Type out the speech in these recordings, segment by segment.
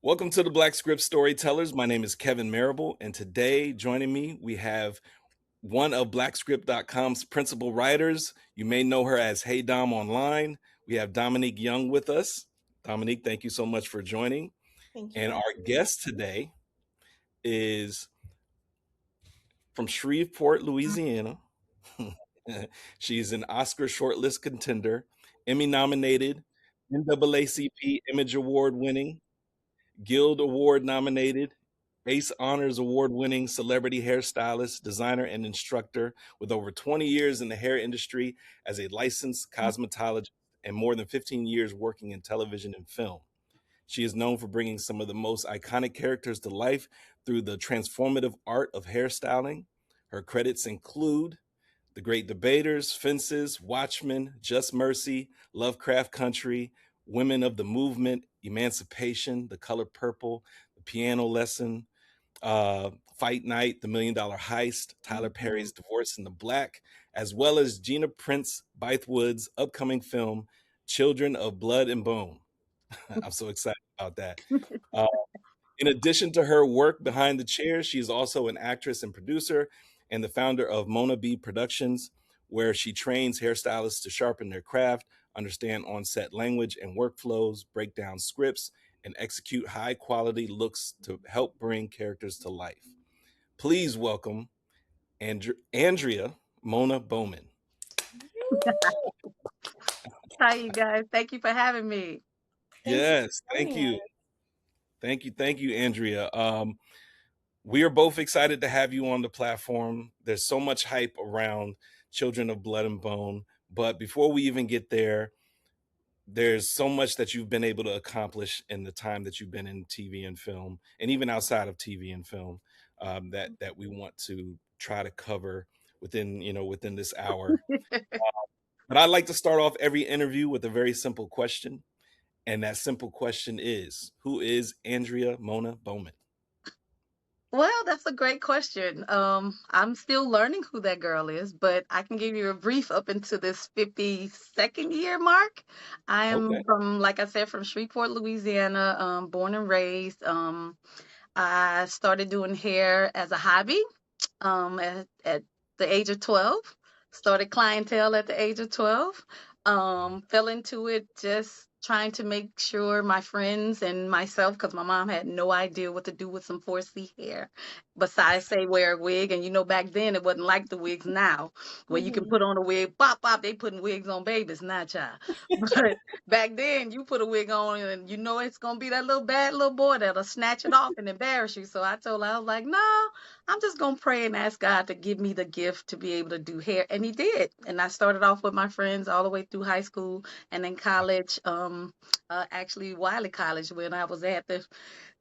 Welcome to the Black Script Storytellers. My name is Kevin Marable, and today joining me, we have one of blackscript.com's principal writers. You may know her as Hey Dom online. We have Dominique Young with us. Dominique, thank you so much for joining. Thank you for And our having me. guest today is from Shreveport, Louisiana. She's an Oscar shortlist contender, Emmy nominated, NAACP Image Award winning, Guild Award nominated, ACE Honors Award winning celebrity hairstylist, designer, and instructor with over 20 years in the hair industry as a licensed cosmetologist and more than 15 years working in television and film. She is known for bringing some of the most iconic characters to life through the transformative art of hairstyling. Her credits include The Great Debaters, Fences, Watchmen, Just Mercy, Lovecraft Country, Women of the Movement, Emancipation, The Color Purple, The Piano Lesson, Fight Night, The $1 Million Heist, Tyler Perry's Divorce in the Black, as well as Gina Prince Bythewood's upcoming film, Children of Blood and Bone. I'm so excited about that. Uh, in addition to her work behind the chair, she is also an actress and producer and the founder of Mona B Productions, where she trains hairstylists to sharpen their craft, understand on-set language and workflows, break down scripts, and execute high-quality looks to help bring characters to life. Please welcome Andrea Mona Bowman. Hi, you guys. Thank you for having me. Thank you Yes, for thank joining us. you. Thank you, Andrea. We are both excited to have you on the platform. There's so much hype around Children of Blood and Bone. But before we even get there, there's so much that you've been able to accomplish in the time that you've been in TV and film, and even outside of TV and film, that we want to try to cover within this hour. But I like to start off every interview with a very simple question, and that simple question is: Who is Andrea Mona Bowman? Well, that's a great question. I'm still learning who that girl is, but I can give you a brief up into this 52nd year mark. Okay. I'm from, like I said, from Shreveport, Louisiana, born and raised. I started doing hair as a hobby at the age of 12. Started clientele at the age of 12. Fell into it just trying to make sure my friends and myself, because my mom had no idea what to do with some 4C hair, besides say wear a wig. And back then it wasn't like the wigs now, where you can Mhm. put on a wig, pop, pop, they putting wigs on babies, not child. But back then you put a wig on and it's gonna be that little bad little boy that'll snatch it off and embarrass you. So I told her, I was like, no, I'm just gonna pray and ask God to give me the gift to be able to do hair, and He did. And I started off with my friends all the way through high school and then college. Actually Wiley College, when I was at the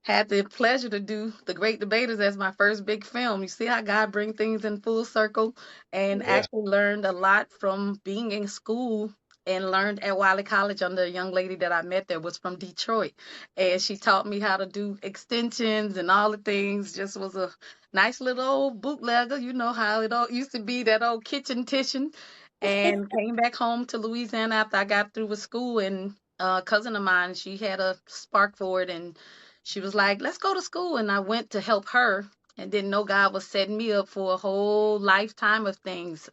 had the pleasure to do The Great Debaters as my first big film. You see how God bring things in full circle, and Yeah. actually learned a lot from being in school. And learned at Wiley College under a young lady that I met there was from Detroit, and she taught me how to do extensions and all the things. Just was a nice little old bootlegger. You know how it all used to be, that old kitchen titian. And came back home to Louisiana after I got through with school. And a cousin of mine, she had a spark for it, and she was like, let's go to school. And I went to help her and didn't know God was setting me up for a whole lifetime of things.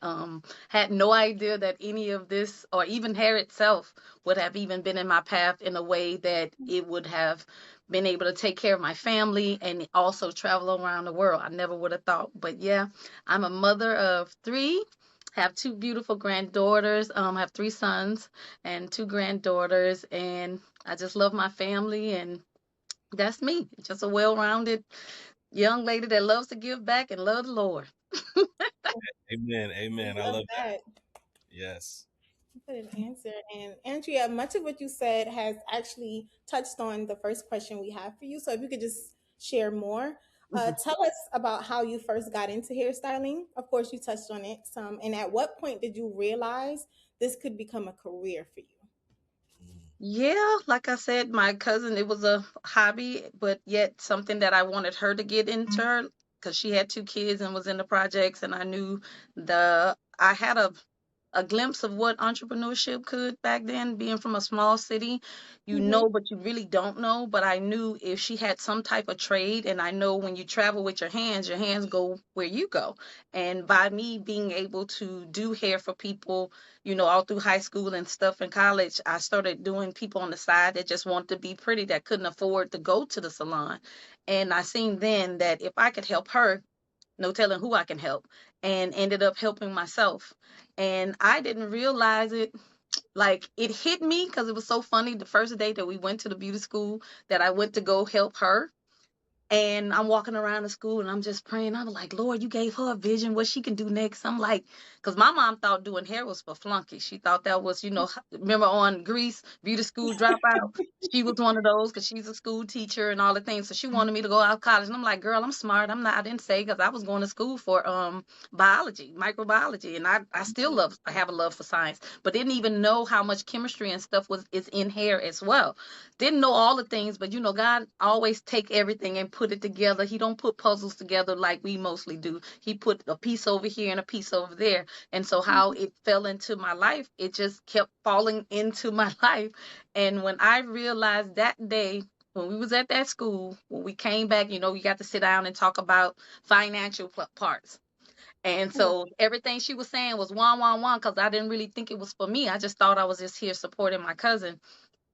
Had no idea that any of this or even hair itself would have even been in my path in a way that it would have been able to take care of my family and also travel around the world. I never would have thought. But yeah, I'm a mother of three. Have two beautiful granddaughters. Have three sons and two granddaughters, and I just love my family, and that's me. Just a well-rounded young lady that loves to give back and love the Lord. Amen. We Amen. I love love that. that. Yes. Good answer. And Andrea, much of what you said has actually touched on the first question we have for you. So if you could just share more, Mhm. tell us about how you first got into hairstyling. Of course, you touched on it some. And at what point did you realize this could become a career for you? Yeah, like I said, my cousin, it was a hobby, but yet something that I wanted her to get into, because she had two kids and was in the projects, and I knew I had a a glimpse of what entrepreneurship could back then, being from a small city. You Mm-hmm. know, but you really don't know. But I knew if she had some type of trade, and I know when you travel with your hands go where you go. And by me being able to do hair for people, all through high school and stuff in college, I started doing people on the side that just wanted to be pretty, that couldn't afford to go to the salon. And I seen then that if I could help her, no telling who I can help, and ended up helping myself. And I didn't realize it. Like, it hit me because it was so funny the first day that we went to the beauty school that I went to go help her. And I'm walking around the school and I'm just praying. I'm like, Lord, you gave her a vision, what she can do next. I'm like, because my mom thought doing hair was for flunky. She thought that was, remember on Grease, beauty school dropout? She was one of those because she's a school teacher and all the things. So she wanted me to go out of college. And I'm like, girl, I'm smart. I'm not, I didn't say, because I was going to school for biology, microbiology. And I still I have a love for science, but didn't even know how much chemistry and stuff is in hair as well. Didn't know all the things, but God always take everything and put it together. He don't put puzzles together like we mostly do. He put a piece over here and a piece over there. And so how it fell into my life, it just kept falling into my life. And when I realized that day, when we was at that school, when we came back, we got to sit down and talk about financial parts. And so everything she was saying was one, because I didn't really think it was for me. I just thought I was just here supporting my cousin.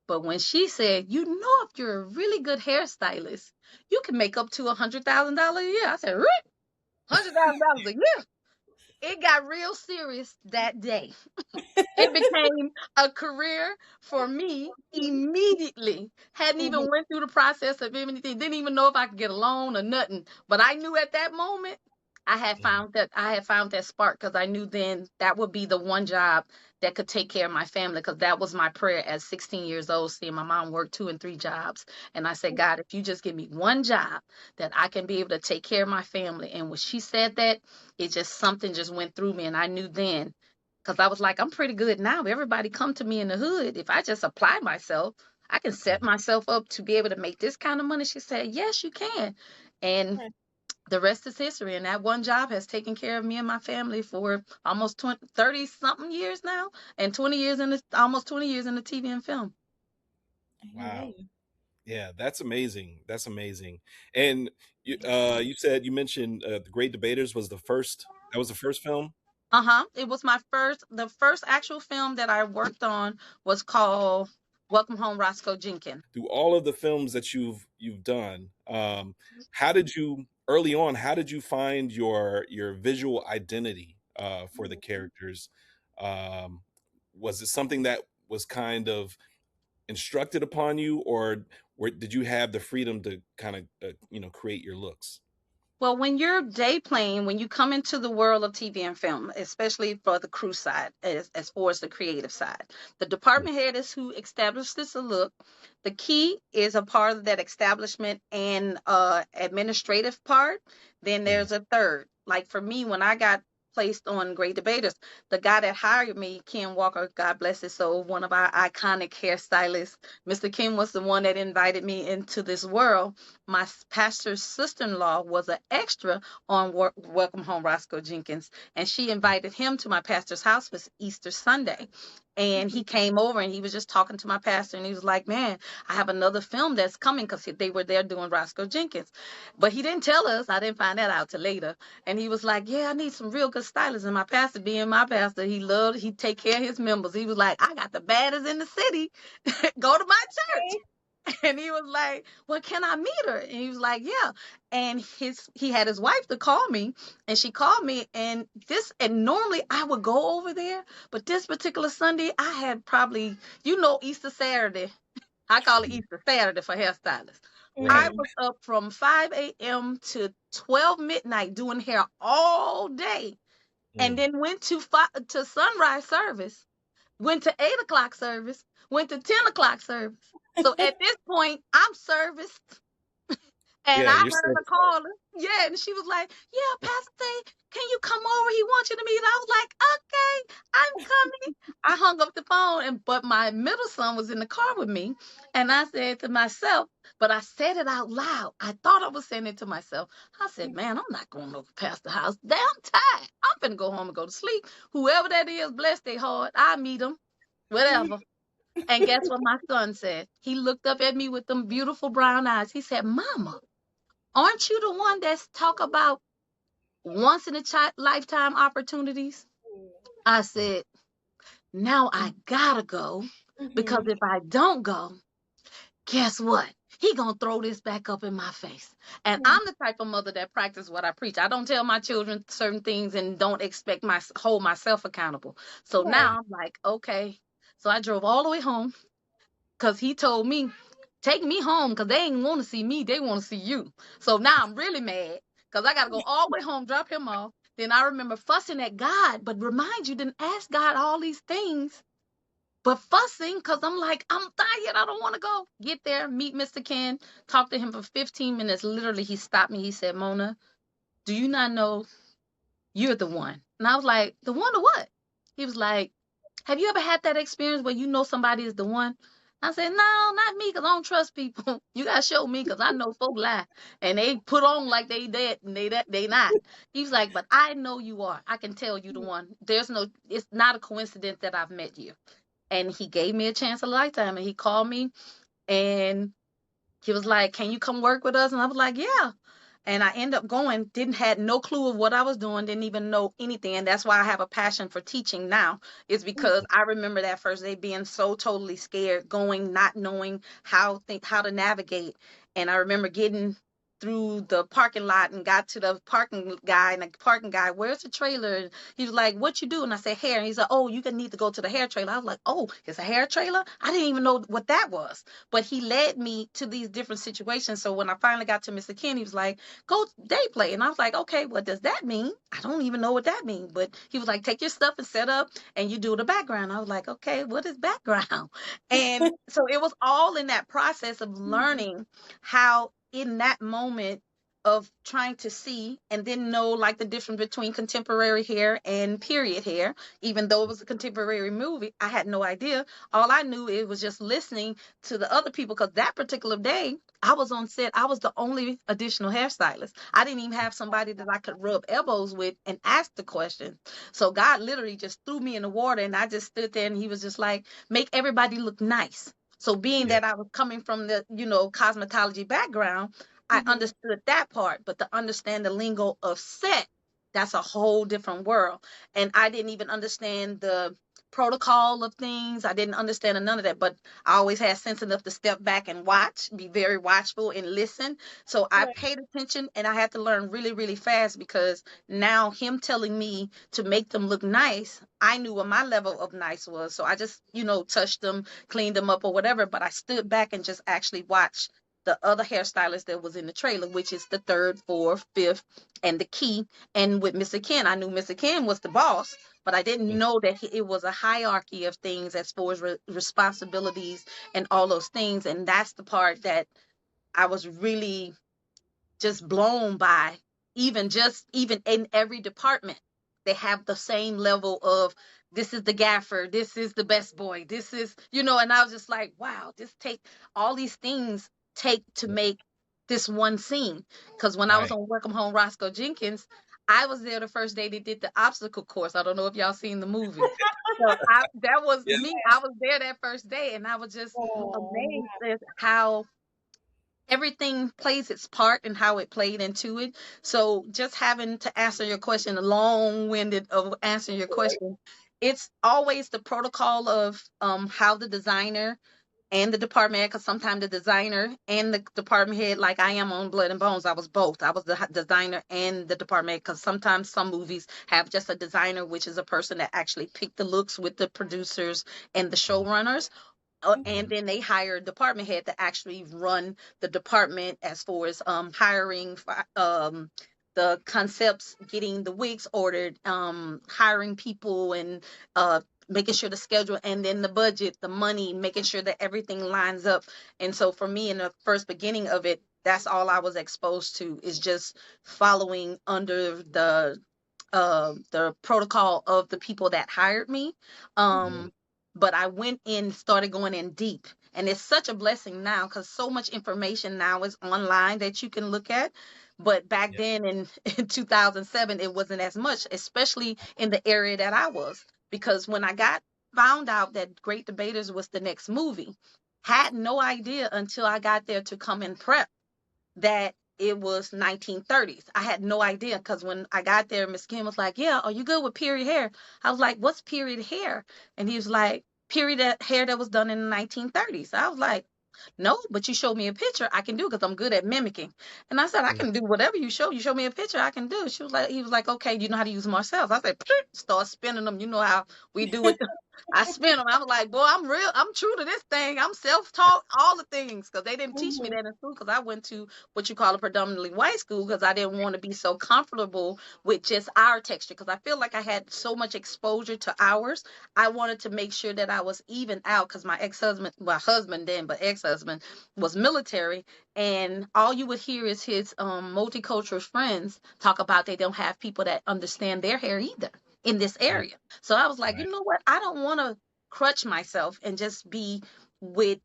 But when she said, if you're a really good hairstylist, you can make up to $100,000 a year. I said, really? $100,000 a year? It got real serious that day. It became a career for me immediately. Hadn't Mm-hmm. even went through the process of anything. Didn't even know if I could get a loan or nothing. But I knew at that moment Mhm. I had found that spark, because I knew then that would be the one job that could take care of my family, because that was my prayer at 16 years old, seeing my mom work 2 and 3 jobs. And I said, God, if you just give me one job that I can be able to take care of my family. And when she said that, it just something just went through me. And I knew then, because I was like, I'm pretty good now. Everybody come to me in the hood. If I just apply myself, I can set Mhm. myself up to be able to make this kind of money. She said, yes, you can. And the rest is history. And that one job has taken care of me and my family for almost 20, 30 something years now, and 20 years in the almost 20 years in the TV and film. Wow. Amen. Yeah, that's amazing. That's amazing. And you said, you mentioned The Great Debaters was the first. That was the first film. Uh-huh. It was the first actual film that I worked on was called Welcome Home, Roscoe Jenkins. Through all of the films that you've done, how did you early on? How did you find your visual identity for the characters? Um, was it something that was kind of instructed upon you, or did you have the freedom to kind of create your looks? Well, when you're day playing, when you come into the world of TV and film, especially for the crew side, as far as the creative side, the department head is who establishes the look. The key is a part of that establishment and administrative part. Then Mhm. there's a third. Like for me, when I got placed on Great Debaters, the guy that hired me, Ken Walker, God bless his soul, one of our iconic hairstylists, Mr. Ken was the one that invited me into this world. My pastor's sister-in-law was an extra on Welcome Home, Roscoe Jenkins, and she invited him to my pastor's house for Easter Sunday. And he came over and he was just talking to my pastor, and he was like, man, I have another film that's coming, because they were there doing Roscoe Jenkins. But he didn't tell us. I didn't find that out till later. And he was like, yeah, I need some real good stylists. And my pastor, being my pastor, he take care of his members. He was like, I got the baddest in the city. Go to my church. And he was like, well, can I meet her? And he was like, yeah. And he had his wife to call me, and she called me, and normally I would go over there, but this particular Sunday I had probably, Easter Saturday. I call it Mhm. Easter Saturday for hairstylists. I Right. Mm-hmm. was up from 5 a.m. to 12 midnight doing hair all day, and Mm. then went to sunrise service, went to 8 o'clock service, went to 10 o'clock service. So at this point, I'm serviced And Yeah, I you're heard still her call her. Yeah, and she was like, "Yeah, Pastor say, can you come over? He wants you to meet." I was like, "Okay, I'm coming." I hung up the phone, and but my middle son was in the car with me, and I said to myself, but I said it out loud. I thought I was saying it to myself. I said, "Man, I'm not going over past the house. Damn tired. I'm finna go home and go to sleep. Whoever that is, bless their heart. I meet them, whatever." And guess what my son said? He looked up at me with them beautiful brown eyes. He said, "Mama, aren't you the one that's talk about once in a lifetime opportunities?" I said, "Now I gotta go because Mm-hmm. if I don't go, guess what? He gonna throw this back up in my face." And I'm the type of mother that practice what I preach. I don't tell my children certain things and don't expect my hold myself accountable. So Right. now I'm like, okay. So I drove all the way home because he told me, take me home because they ain't want to see me. They want to see you. So now I'm really mad because I got to go all the way home, drop him off. Then I remember fussing at God, but remind you, didn't ask God all these things, but fussing because I'm like, I'm tired. I don't want to go. Get there, meet Mr. Ken, talk to him for 15 minutes. Literally, he stopped me. He said, "Mona, do you not know you're the one?" And I was like, "The one to what?" He was like, "Have you ever had that experience where you know somebody is the one?" I said, "No, not me, because I don't trust people. You gotta show me, because I know folk lie and they put on like they dead and they not." He was like, "But I know you are. I can tell you the one. There's no. It's not a coincidence that I've met you." And he gave me a chance of a lifetime, and he called me and he was like, "Can you come work with us?" And I was like, "Yeah." And I ended up going, didn't had no clue of what I was doing, didn't even know anything. And that's why I have a passion for teaching now, is because I remember that first day being so totally scared, going, not knowing how to navigate. And I remember getting through the parking lot and got to the parking guy, and the parking guy, "Where's the trailer?" And he was like, "What you do?" And I said, "Hair." And he said, "Oh, you can need to go to the hair trailer." I was like, "Oh, it's a hair trailer?" I didn't even know what that was. But he led me to these different situations. So when I finally got to Mr. Ken, he was like, "Go day play." And I was like, "Okay, what does that mean?" I don't even know what that means. But he was like, "Take your stuff and set up and you do the background." I was like, "Okay, what is background?" And so it was all in that process of learning how in that moment of trying to see and then know like the difference between contemporary hair and period hair. Even though it was a contemporary movie, I had no idea. All I knew, it was just listening to the other people, because that particular day I was on set. I was the only additional hairstylist. I didn't even have somebody that I could rub elbows with and ask the question. So God literally just threw me in the water, and I just stood there, and he was just like, "Make everybody look nice." So being yeah, that I was coming from the, cosmetology background, I Mm-hmm. understood that part, but to understand the lingo of set, that's a whole different world. And I didn't even understand the protocol of things. I didn't understand none of that, but I always had sense enough to step back and watch, be very watchful and listen. So I Right. paid attention, and I had to learn really, really fast, because now him telling me to make them look nice, I knew what my level of nice was. So I just, touched them, cleaned them up or whatever, but I stood back and just actually watched the other hairstylist that was in the trailer, which is the third, fourth, fifth, and the key. And with Mr. Ken, I knew Mr. Ken was the boss, but I didn't mm, know that it was a hierarchy of things as far as responsibilities and all those things. And that's the part that I was really just blown by. Even in every department, they have the same level of, this is the gaffer, this is the best boy, this is, and I was just like, wow, this take all these things take to mm, make this one scene. Because when I was right. on Welcome Home Roscoe Jenkins, I was there the first day they did the obstacle course. I don't know if y'all seen the movie. So that was Yeah, me. I was there that first day, and I was just Oh, amazed at how everything plays its part and how it played into it. So just having to answer your question, long-winded of answering your question, it's always the protocol of how the designer and the department head, because sometimes the designer and the department head, like I am on Blood and Bones, I was both. I was the designer and the department head, because sometimes some movies have just a designer, which is a person that actually picked the looks with the producers and the mhm, showrunners, and mhm, then they hire a department head to actually run the department as far as hiring, the concepts, getting the wigs ordered, hiring people, and making sure the schedule, and then the budget, the money, making sure that everything lines up. And so for me, in the first beginning of it, That's all I was exposed to, is just following under the protocol of the people that hired me. Mhm. Um, but I went in, started going in deep. And it's such a blessing now because so much information now is online that you can look at. But back Yeah. then in 2007, it wasn't as much, especially in the area that I was. Because when I got found out that Great Debaters was the next movie, had no idea until I got there to come and prep that it was 1930s. I had no idea because when I got there, Miss Kim was like, "Yeah, are you good with period hair?" I was like, "What's period hair?" And he was like, "Period hair that was done in the 1930s." I was like, "No, but you showed me a picture. I can do because I'm good at mimicking." And I said, "I Mhm. can do whatever you show. You show me a picture, I can do." He was like, "Okay, you know how to use Marcel's?" I said, "Start spinning them. You know how we do it." I spin them. I was like, "Boy, I'm real. I'm true to this thing. I'm self-taught, all the things." Because they didn't teach me Mhm. that in school. Because I went to what you call a predominantly white school because I didn't want to be so comfortable with just our texture. Because I feel like I had so much exposure to ours. I wanted to make sure that I was even out because my ex-husband, well, husband then, but ex-husband was military, and all you would hear is his multicultural friends talk about they don't have people that understand their hair either in this Mm. area. So I was like, you Right. know what? I don't want to crutch myself and just be with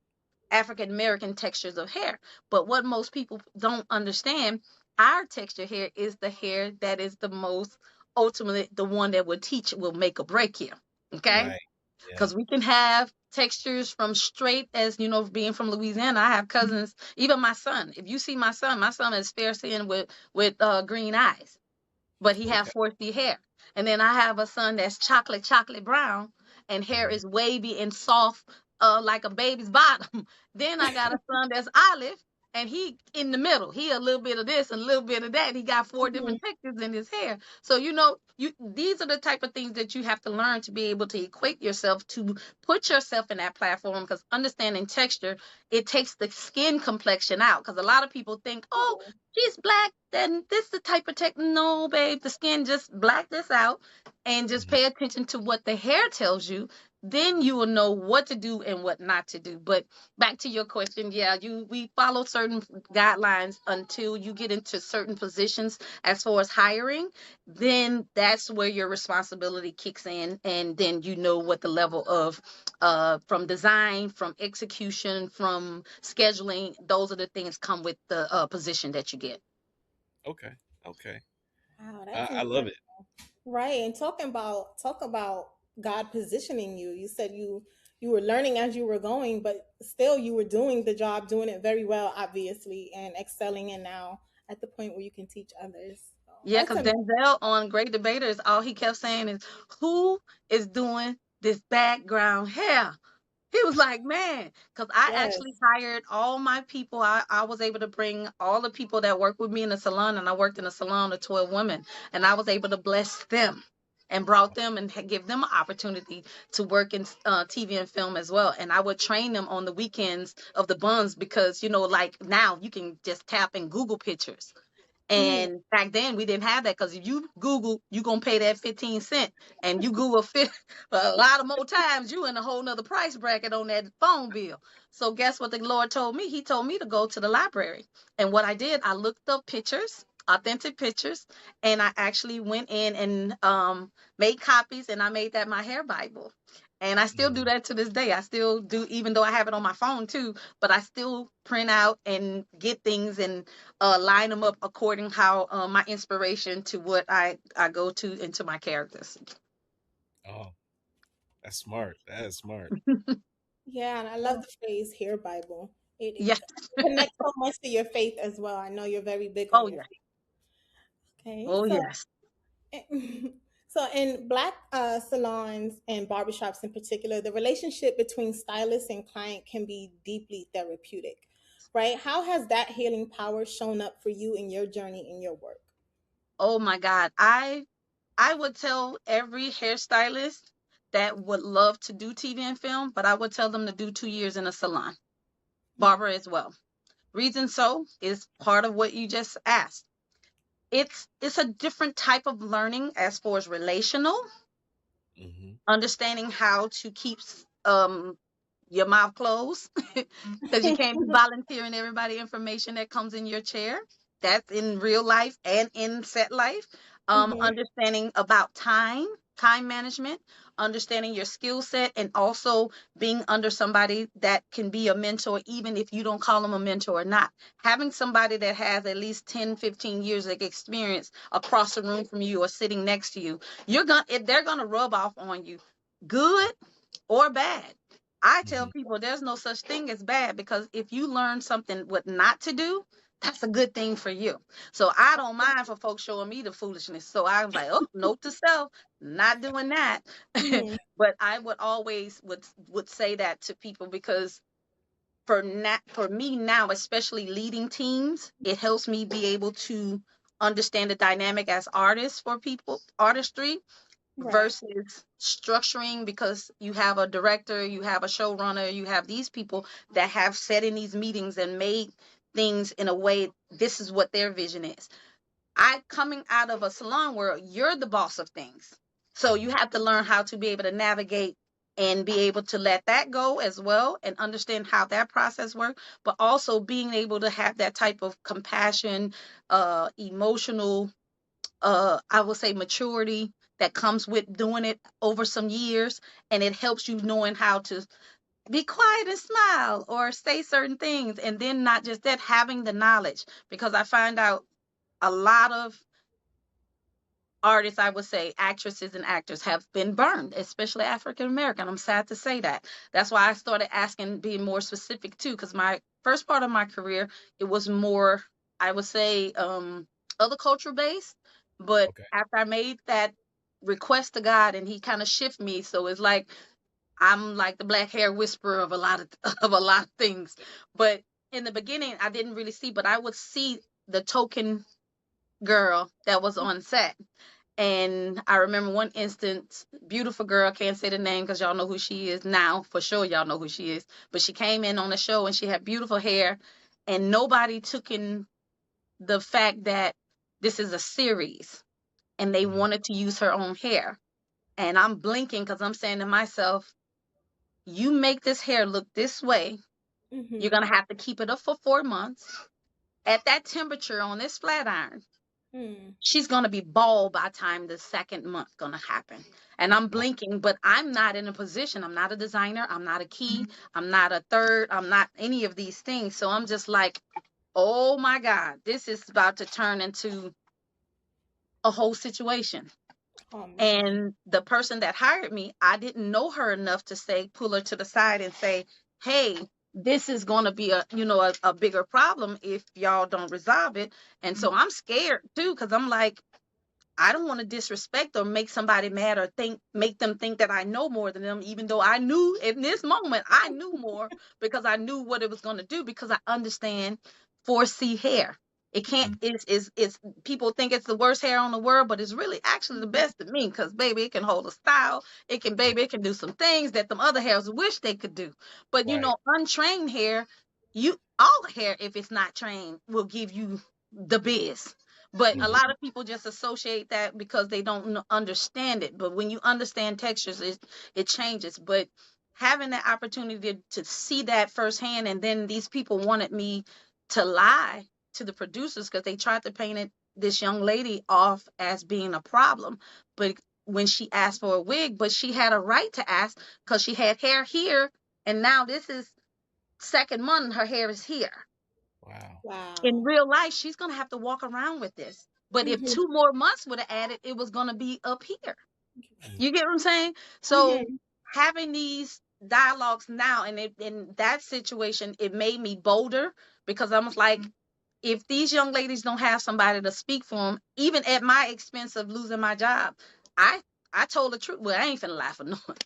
African American textures of hair. But what most people don't understand, our texture hair is the hair that is the most ultimately the one that will teach, will make or break you. Okay? Right. Yeah. Because we can have textures from straight as, being from Louisiana. I have cousins, even my son is fair skinned with green eyes, but he have Okay. 4C hair. And then I have a son that's chocolate brown, and hair Mhm. is wavy and soft, like a baby's bottom. Then I got a son that's olive, and he in the middle. He a little bit of this and a little bit of that. He got four Mhm. different textures in his hair. So you these are the type of things that you have to learn to be able to equate yourself, to put yourself in that platform. Because understanding texture, it takes the skin complexion out. Because a lot of people think, oh, Oh. she's black, then this the type of tech. No, babe, the skin just black this out, and just Mhm. pay attention to what the hair tells you. Then you will know what to do and what not to do. But back to your question, yeah, we follow certain guidelines until you get into certain positions as far as hiring. Then that's where your responsibility kicks in, and then you know what the level of from design, from execution, from scheduling, those are the things come with the position that you get. Okay. Okay. Wow, I, that's I love incredible. it. Right. And talk about God positioning you. You said you were learning as you were going, but still you were doing the job, doing it very well, obviously, and excelling, and now at the point where you can teach others. So Yeah, that's because amazing. Denzel on Great Debaters, all he kept saying is, "Who is doing this background hair?" He was like, "Man," because I Yes. actually hired all my people. I was able to bring all the people that work with me in the salon, and I worked in a salon of 12 women, and I was able to bless them and brought them and give them an opportunity to work in TV and film as well. And I would train them on the weekends of the buns because, like now you can just tap in Google pictures. Mm. And back then we didn't have that because if you Google, you gonna pay that 15 cent, and you Google a lot of more times, you in a whole nother price bracket on that phone bill. So guess what the Lord told me? He told me to go to the library, and what I did, I looked up pictures, authentic pictures, and I actually went in and made copies, and I made that my hair Bible. And I still do Mm. that to this day. I still do, even though I have it on my phone too. But I still print out and get things and line them up according how my inspiration to what I go to into my characters. Oh, that's smart. That is smart. Yeah, and I love the phrase hair Bible. It Yeah. connects so much to your faith as well. I know you're very big on Oh your yeah. faith. Okay. Oh So yes. so in black salons and barbershops in particular, the relationship between stylist and client can be deeply therapeutic, right? How has that healing power shown up for you in your journey in your work? Oh my God. I would tell every hairstylist that would love to do TV and film, but I would tell them to do 2 years in a salon, barber as well. Reason so is part of what you just asked. It's a different type of learning as far as relational, Hmm. understanding how to keep um your mouth closed because you can't be volunteering everybody information that comes in your chair. That's in real life and in set life. Mhm. Understanding about time management, understanding your skill set, and also being under somebody that can be a mentor, even if you don't call them a mentor or not. Having somebody that has at least 10, 15 years of experience across the room from you or sitting next to you, they're gonna rub off on you, good or bad. I tell Mhm. people there's no such thing as bad, because if you learn something what not to do, that's a good thing for you. So I don't mind for folks showing me the foolishness. So I was like, oh, note to self, not doing that. Mhm. But I would always would say that to people, because for me now, especially leading teams, it helps me be able to understand the dynamic as artists for people, artistry Right. versus structuring, because you have a director, you have a showrunner, you have these people that have sat in these meetings and made things in a way, this is what their vision is. I coming out of a salon world, you're the boss of things. So you Mhm. have to learn how to be able to navigate and be able to let that go as well and understand how that process works, but also being able to have that type of compassion, emotional, I will say maturity that comes with doing it over some years, and it helps you knowing how to be quiet and smile or say certain things, and then not just that, having the knowledge, because I find out a lot of artists, I would say actresses and actors, have been burned, especially African American. I'm sad to say that. That's why I started asking, being more specific too, because my first part of my career, it was more, I would say, other culture based. But Okay. after I made that request to God, and He kind of shift me, so it's like I'm like the black hair whisperer of a lot of of a lot of things. But in the beginning, I didn't really see, but I would see the token girl that was on set. And I remember one instance, beautiful girl, can't say the name because y'all know who she is now. For sure, y'all know who she is. But she came in on the show and she had beautiful hair, and nobody took in the fact that this is a series and they Mhm. wanted to use her own hair. And I'm blinking because I'm saying to myself, you make this hair look this way, you're Mhm. going to have to keep it up for 4 months at that temperature on this flat iron. Mm. She's going to be bald by the time the second month going to happen. And I'm Wow. blinking, but I'm not in a position. I'm not a designer. I'm not a key. I'm not a third. I'm not any of these things. So I'm just like, oh my God, this is about to turn into a whole situation. Oh man. And the person that hired me, I didn't know her enough to say, pull her to the side and say, hey, this is going to be a bigger problem if y'all don't resolve it. And so I'm scared too, because I'm like, I don't want to disrespect or make somebody mad or make them think that I know more than them, even though I knew in this moment I knew more, because I knew what it was going to do, because I understand 4C hair. It can't Mhm. it's people think it's the worst hair on the world, but it's really actually the best to me, because baby, it can hold a style. It can do some things that them other hairs wish they could do. But Right. untrained hair, you all hair, if it's not trained, will give you the biz. But a Mhm. lot of people just associate that because they don't understand it. But when you understand textures, it changes. But having that opportunity to see that firsthand, and then these people wanted me to lie to the producers because they tried to paint this young lady off as being a problem. But when she asked for a wig, but she had a right to ask, because she had hair here, and now this is second month, and her hair is here. Wow. In Wow. real life, she's going to have to walk around with this. But if Mhm. 2 more months would have added, it was going to be up here. Mhm. You get what I'm saying? So Mhm. having these dialogues now, and in that situation, it made me bolder, because I was like, if these young ladies don't have somebody to speak for them, even at my expense of losing my job, I I told the truth. Well, I ain't finna lie for no one.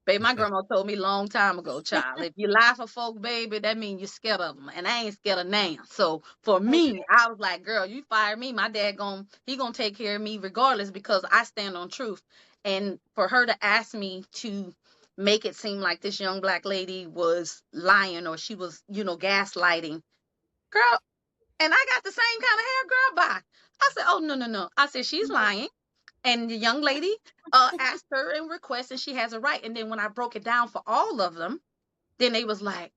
Baby, my grandma told me long time ago, child, if you lie for folk, baby, that means you're scared of them. And I ain't scared of now. So for Okay. me, I was like, girl, you fire me, my dad he gonna take care of me regardless, because I stand on truth. And for her to ask me to make it seem like this young black lady was lying, or she was, gaslighting, girl, and I got the same kind of hair, girl. Bye. I said, oh, no, no, no. I said, she's lying. And the young lady asked her in request, and she has a right. And then when I broke it down for all of them, Then they was like,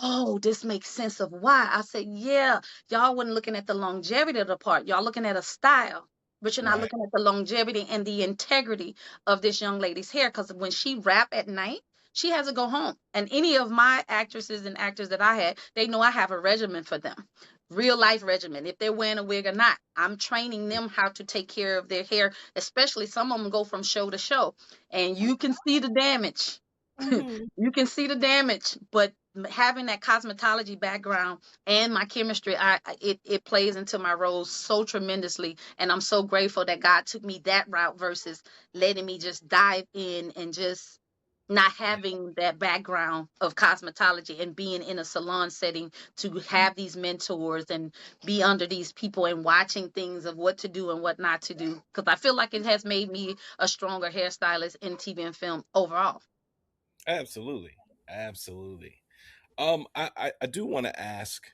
oh, this makes sense of why. I said, yeah, y'all wasn't looking at the longevity of the part. Y'all looking at a style, but you're not Right. looking at the longevity and the integrity of this young lady's hair. Because when she rap at night, she has to go home. And any of my actresses and actors that I had, they know I have a regimen for them. Real life regimen. If they're wearing a wig or not, I'm training them how to take care of their hair, especially some of them go from show to show. And you can see the damage. Mm-hmm. You can see the damage, but having that cosmetology background and my chemistry, it plays into my roles so tremendously, and I'm so grateful that God took me that route versus letting me just dive in and just not having that background of cosmetology and being in a salon setting to have these mentors and be under these people and watching things of what to do and what not to do, because I feel like it has made me a stronger hairstylist in TV and film overall. Absolutely. Absolutely. I do want to ask,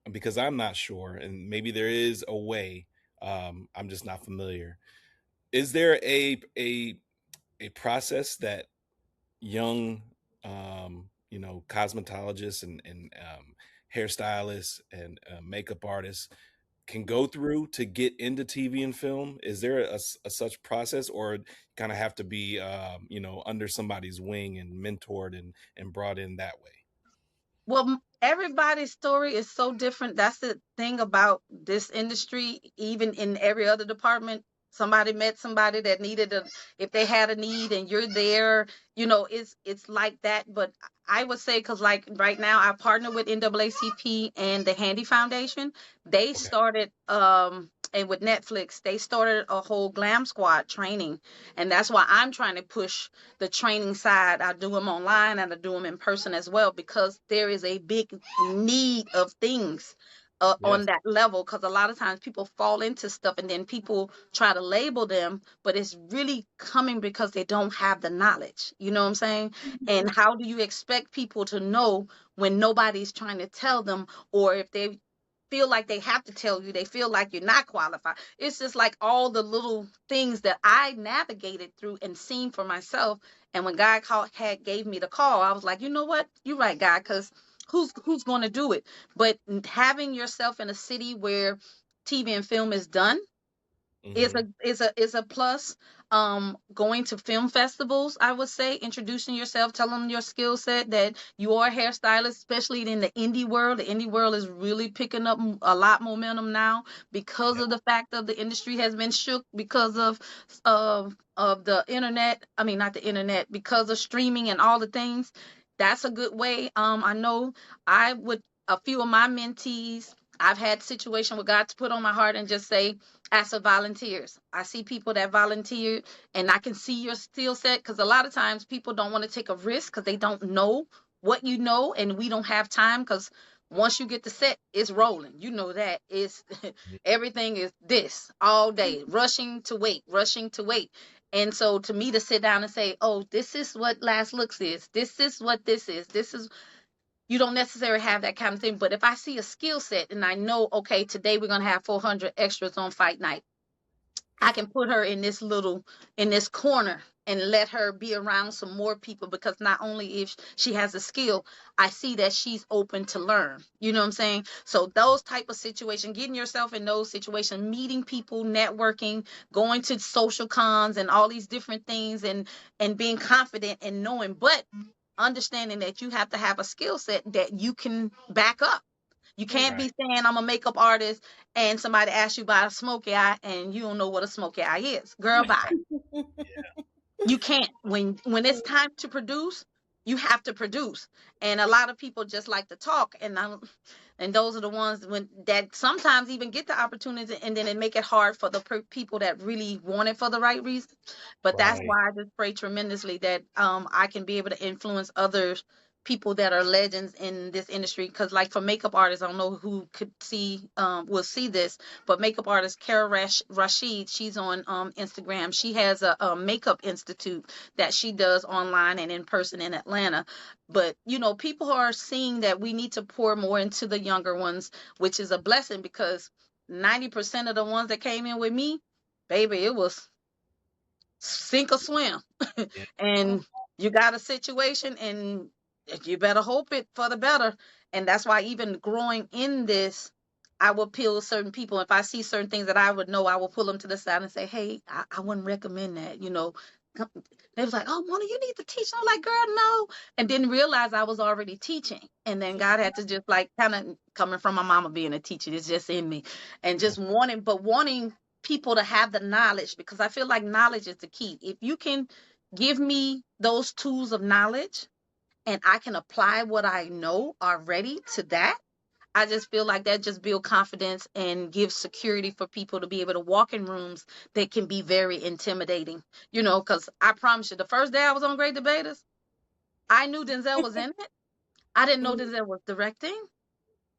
because I'm not sure, and maybe there is a way. I'm just not familiar. Is there a process that young, cosmetologists and hairstylists and makeup artists can go through to get into TV and film? Is there a such process, or kind of have to be, under somebody's wing and mentored and brought in that way? Well, everybody's story is so different. That's the thing about this industry. Even in every other department, somebody met somebody that needed a, if they had a need and you're there, it's like that. But I would say, because like right now, I partner with NAACP and the Handy Foundation. They Okay. started, and with Netflix, they started a whole glam squad training. And that's why I'm trying to push the training side. I do them online and I do them in person as well, because there is a big need of things on Yes. that level. Because a lot of times people fall into stuff and then people try to label them, but it's really coming because they don't have the knowledge. You know what I'm saying? And how do you expect people to know when nobody's trying to tell them, or if they feel like they have to tell you, they feel like you're not qualified. It's just like all the little things that I navigated through and seen for myself. And when God had gave me the call, I was like, you know what? You're right, God, because who's going to do it? But having yourself in a city where TV and film is done is Hmm. a plus. Going to film festivals, I would say, introducing yourself, telling them your skill set, that you are a hairstylist, especially in the indie world. The indie world is really picking up a lot momentum now because Yeah. of the fact of the industry has been shook because of the internet. I mean, not the internet, because of streaming and all the things. That's a good way. I know I would, a few of my mentees, I've had situation where God to put on my heart and just say, as a volunteers. I see people that volunteer and I can see your skill set, because a lot of times people don't want to take a risk because they don't know what you know, and we don't have time because once you get the set, it's rolling. You know that it's everything is this all day, rushing to wait, rushing to wait. And so to me to sit down and say, oh, this is what last looks is, this is what this is, you don't necessarily have that kind of thing. But if I see a skill set and I know, okay, today we're going to have 400 extras on fight night, I can put her in this corner and let her be around some more people, because not only if she has a skill, I see that she's open to learn. You know what I'm saying? So those type of situations, getting yourself in those situations, meeting people, networking, going to social cons and all these different things, and being confident and knowing, but understanding that you have to have a skill set that you can back up. You can't Mm-hmm. be Right. saying I'm a makeup artist and somebody asks you about a smoky eye and you don't know what a smoky eye is. Girl, bye. You can't. When it's time to produce, you have to produce. And a lot of people just like to talk, and those are the ones that sometimes even get the opportunity, and then it make it hard for the people that really want it for the right reason. But that's Right. why I just pray tremendously that I can be able to influence others, people that are legends in this industry. Because like for makeup artists, I don't know who could see will see this, but makeup artist Kara Rashid, she's on Instagram. She has a makeup institute that she does online and in person in Atlanta. But people are seeing that we need to pour more into the younger ones, which is a blessing, because 90% of the ones that came in with me, baby, it was sink or swim. Yeah. And you got a situation and you better hope it for the better. And that's why even growing in this, I will peel certain people. If I see certain things that I would know, I will pull them to the side and say, hey, I wouldn't recommend that, They was like, oh, Mona, you need to teach. I'm like, girl, no. And didn't realize I was already teaching. And then God had to just like kind of coming from my mama being a teacher, it's just in me. And just wanting people to have the knowledge, because I feel like knowledge is the key. If you can give me those tools of knowledge and I can apply what I know already to that, I just feel like that just build confidence and gives security for people to be able to walk in rooms that can be very intimidating. Because I promise you, the first day I was on Great Debaters, I knew Denzel was in it. I didn't know Denzel was directing.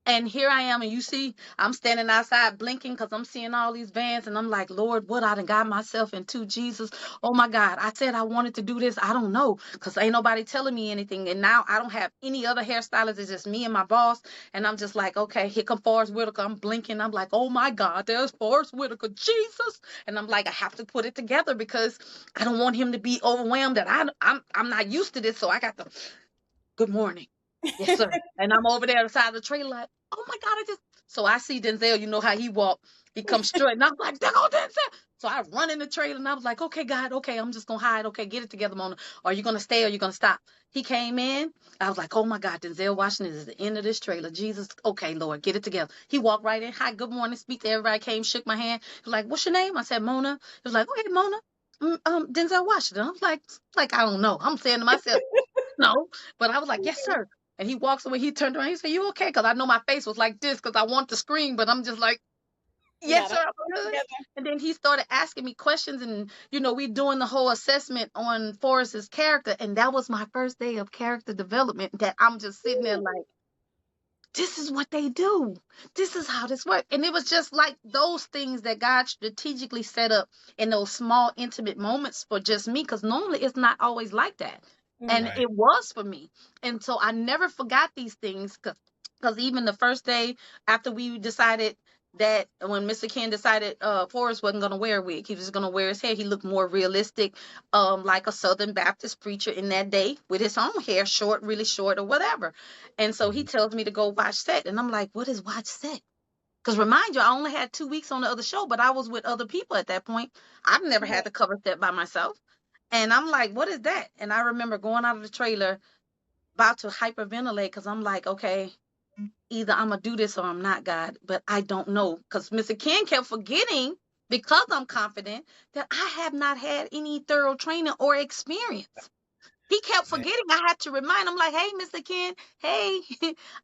And here I am, and you see, I'm standing outside blinking because I'm seeing all these vans, and I'm like, Lord, what I done got myself into, Jesus. Oh my God. I said I wanted to do this. I don't know, because ain't nobody telling me anything. And now I don't have any other hairstylist. It's just me and my boss. And I'm just like, okay, here come Forrest Whitaker. I'm blinking. I'm like, oh my God, there's Forrest Whitaker, Jesus. And I'm like, I have to put it together because I don't want him to be overwhelmed that I'm not used to this. So I got to, good morning. Yes, sir. And I'm over there on the side of the trailer like, oh my God, so I see Denzel, you know how he walk. He comes straight and I'm like, there go Denzel. So I run in the trailer and I was like, okay, God, okay, I'm just gonna hide. Okay, get it together, Mona. Are you gonna stay or are you gonna stop? He came in. I was like, oh my God, Denzel Washington is the end of this trailer. Jesus, okay, Lord, get it together. He walked right in. Hi, good morning. Speak to everybody. Came, shook my hand. He was like, what's your name? I said, Mona. He was like, okay, Mona. Denzel Washington. I was like, I don't know. I'm saying to myself, no. But I was like, yes, sir. And he walks away. He turned around. He said, you okay? Because I know my face was like this because I want to scream, but I'm just like, You yes, gotta sir, I'm hold it good. together. And then he started asking me questions, and we doing the whole assessment on Forrest's character, and that was my first day of character development. That I'm just sitting there like, this is what they do. This is how this works. And it was just like those things that God strategically set up in those small, intimate moments for just me, because normally it's not always like that. And Mm-hmm. Right. it was for me. And so I never forgot these things, because even the first day after we decided that when Mr. Ken decided Forrest wasn't going to wear a wig, he was just going to wear his hair. He looked more realistic, like a Southern Baptist preacher in that day with his own hair short, really short or whatever. And so he Mhm. tells me to go watch set. And I'm like, what is watch set? Because remind you, I only had 2 weeks on the other show, but I was with other people at that point. I've never had Right. to cover set by myself. And I'm like, what is that? And I remember going out of the trailer about to hyperventilate because I'm like, okay, either I'm going to do this or I'm not, God. But I don't know. Because Mr. Ken kept forgetting, because I'm confident, that I have not had any thorough training or experience. He kept Man. forgetting. I had to remind him, like, hey, Mr. Ken, hey,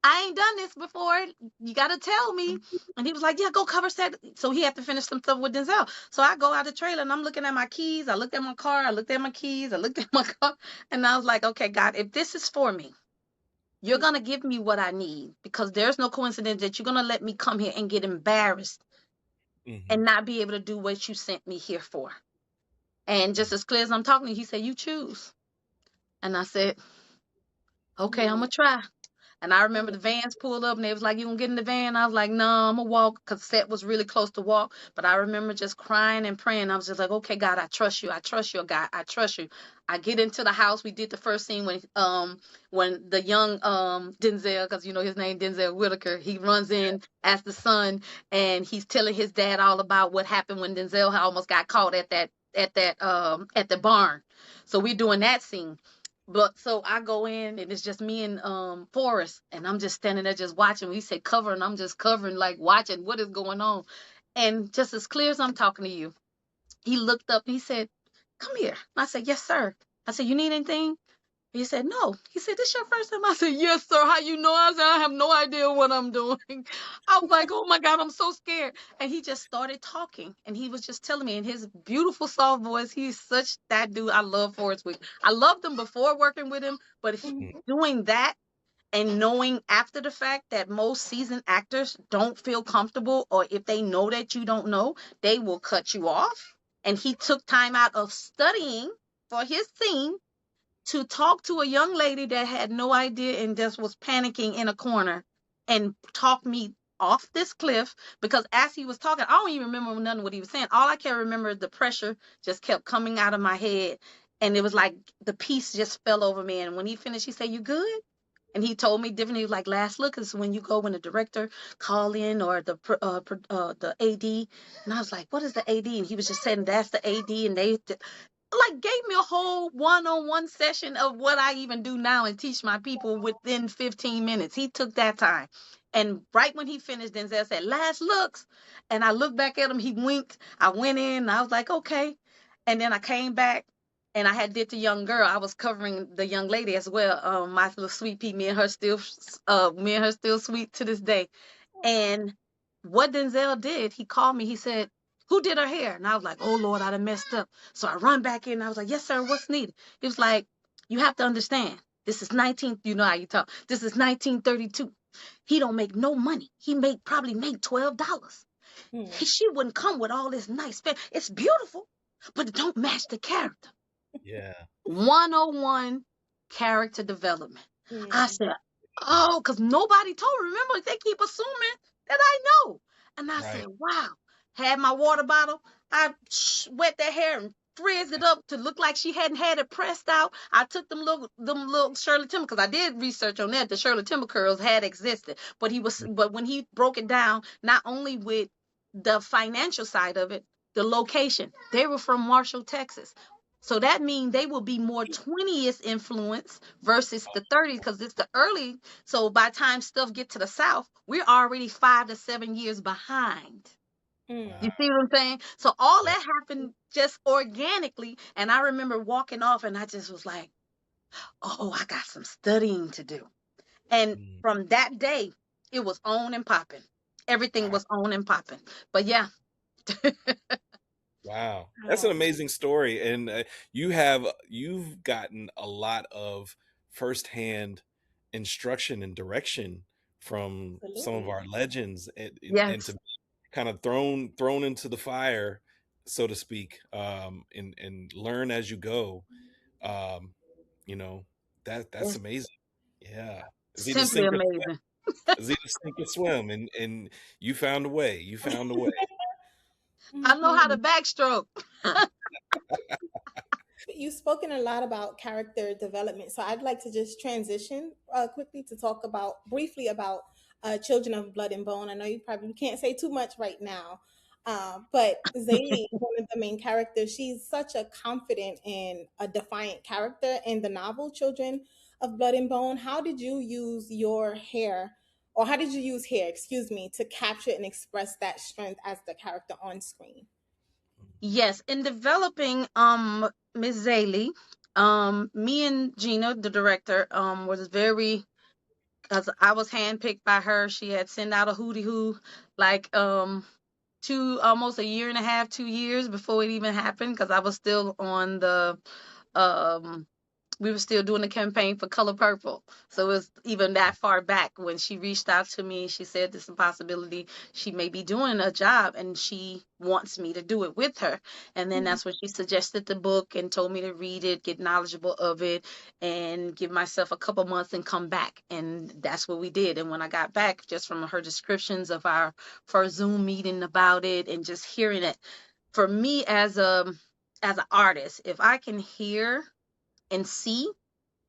I ain't done this before. You got to tell me. And he was like, yeah, go cover set. So he had to finish some stuff with Denzel. So I go out the trailer and I'm looking at my keys. I looked at my car. I looked at my keys. I looked at my car. And I was like, okay, God, if this is for me, you're going to give me what I need, because there's no coincidence that you're going to let me come here and get embarrassed Mhm. and not be able to do what you sent me here for. And just as clear as I'm talking to you, he said, you choose. And I said, okay, I'm going to try. And I remember the vans pulled up and they was like, you gonna get in the van? I was like, no, I'm gonna walk, because set was really close to walk. But I remember just crying and praying. I was just like, okay, God, I trust you. I trust you, God. I trust you. I get into the house. We did the first scene when the young Denzel, because his name Denzel Whitaker, he runs in as the son, and he's telling his dad all about what happened when Denzel almost got caught at the barn. So we're doing that scene. But so I go in and it's just me and Forrest, and I'm just standing there just watching. We said cover, and I'm just covering, like watching what is going on. And just as clear as I'm talking to you, he looked up and he said, come here. And I said, yes, sir. I said, you need anything? He said, no. He said, this your first time? I said, yes, sir. How you know? I said, I have no idea what I'm doing. I was like, oh my God, I'm so scared. And he just started talking. And he was just telling me in his beautiful soft voice. He's such that dude. I love Forrest Whitaker. I loved him before working with him, but Mhm. doing that and knowing after the fact that most seasoned actors don't feel comfortable, or if they know that you don't know, they will cut you off. And he took time out of studying for his scene to talk to a young lady that had no idea and just was panicking in a corner, and talk me off this cliff. Because as he was talking, I don't even remember none of what he was saying. All I can remember is the pressure just kept coming out of my head. And it was like the peace just fell over me. And when he finished, he said, you good? And he told me different. He was like, last look is when you go when the director call in or the AD. And I was like, what is the AD? And he was just saying that's the AD. And they like gave me a whole one-on-one session of what I even do now and teach my people within 15 minutes. He took that time. And right when he finished, Denzel said, last looks. And I looked back at him, he winked. I went in, and I was like, okay. And then I came back and I had did the young girl. I was covering the young lady as well. My little sweet pea, me and her still sweet to this day. And what Denzel did, he called me. He said, "Who did her hair?" And I was like, "Oh Lord, I done messed up." So I run back in. And I was like, "Yes, sir. What's needed?" He was like, "You have to understand. This is 19. You know how you talk. This is 1932. He don't make no money. He probably make $12. Hmm. She wouldn't come with all this nice fit. It's beautiful, but it don't match the character." Yeah. 101 character development. I Yeah. said, oh, because nobody told. Remember, they keep assuming that I know. And I Right. said, wow. Had my water bottle. I wet that hair and frizzed it up to look like she hadn't had it pressed out. I took them little Shirley Timber, because I did research on that. The Shirley Timber curls had existed, but when he broke it down, not only with the financial side of it, the location, they were from Marshall, Texas. So that means they will be more 20th influence versus the 30s, because it's the early. So by the time stuff get to the South, we're already 5 to 7 years behind. Mm. You Wow. see what I'm saying? So all Yeah. that happened just organically. And I remember walking off and I just was like, oh, I got some studying to do. And Mm. from that day, it was on and popping. Everything Wow. was on and popping. But yeah, Wow. That's an Wow. amazing story. And you've gotten a lot of firsthand instruction and direction from some of Absolutely. our legends, and yes, to kind of thrown into the fire, so to speak, and learn as you go. Um, you know, that's it's amazing. Yeah. It's either simply sink or swim. amazing. It's either sink or swim, and you found a way. You found a way. I know how to Mhm. backstroke. You've spoken a lot about character development, so I'd like to just transition quickly to talk about briefly about Children of Blood and Bone. I know you probably can't say too much right now, but Zaylee, one of the main characters, she's such a confident and a defiant character in the novel Children of Blood and Bone. How did you use your hair, or how did you use hair, excuse me, to capture and express that strength as the character on screen? Yes, in developing Miss Zaylee, me and Gina, the director, was very, because I was handpicked by her. She had sent out a hootie hoo like two almost a year and a half, 2 years before it even happened, because I was still on the um we were still doing the campaign for Color Purple. So it was even that far back when she reached out to me. She said there's a possibility she may be doing a job and she wants me to do it with her. And then that's when she suggested the book and told me to read it, get knowledgeable of it, and give myself a couple months and come back. And that's what we did. And when I got back, just from her descriptions of our first Zoom meeting about it and just hearing it, for me as an artist, if I can hear and see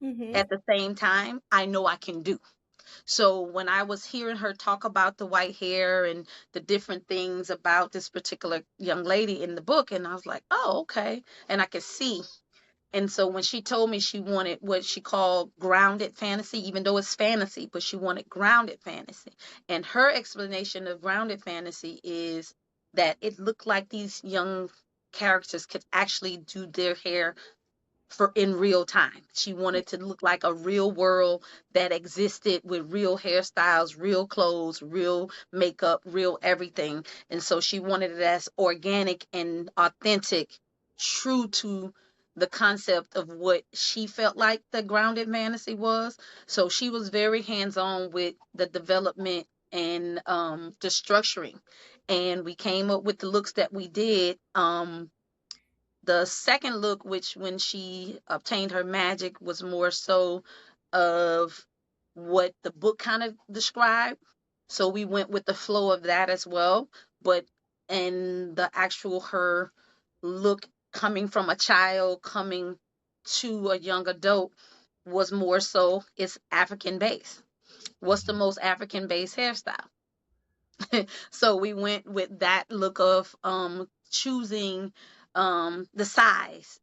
Mm-hmm. at the same time, I know I can do. So when I was hearing her talk about the white hair and the different things about this particular young lady in the book, and I was like, oh, okay. And I could see. And so when she told me she wanted what she called grounded fantasy, even though it's fantasy, but she wanted grounded fantasy. And her explanation of grounded fantasy is that it looked like these young characters could actually do their hair for in real time. She wanted to look like a real world that existed with real hairstyles, real clothes, real makeup, real everything. And so she wanted it as organic and authentic, true to the concept of what she felt like the grounded fantasy was. So she was very hands on with the development and the structuring. And we came up with the looks that we did. The second look, which when she obtained her magic, was more so of what the book kind of described. So we went with the flow of that as well. But in the actual her look coming from a child coming to a young adult, was more so it's African based. What's the Mhm. most African based hairstyle? So we went with that look of choosing the size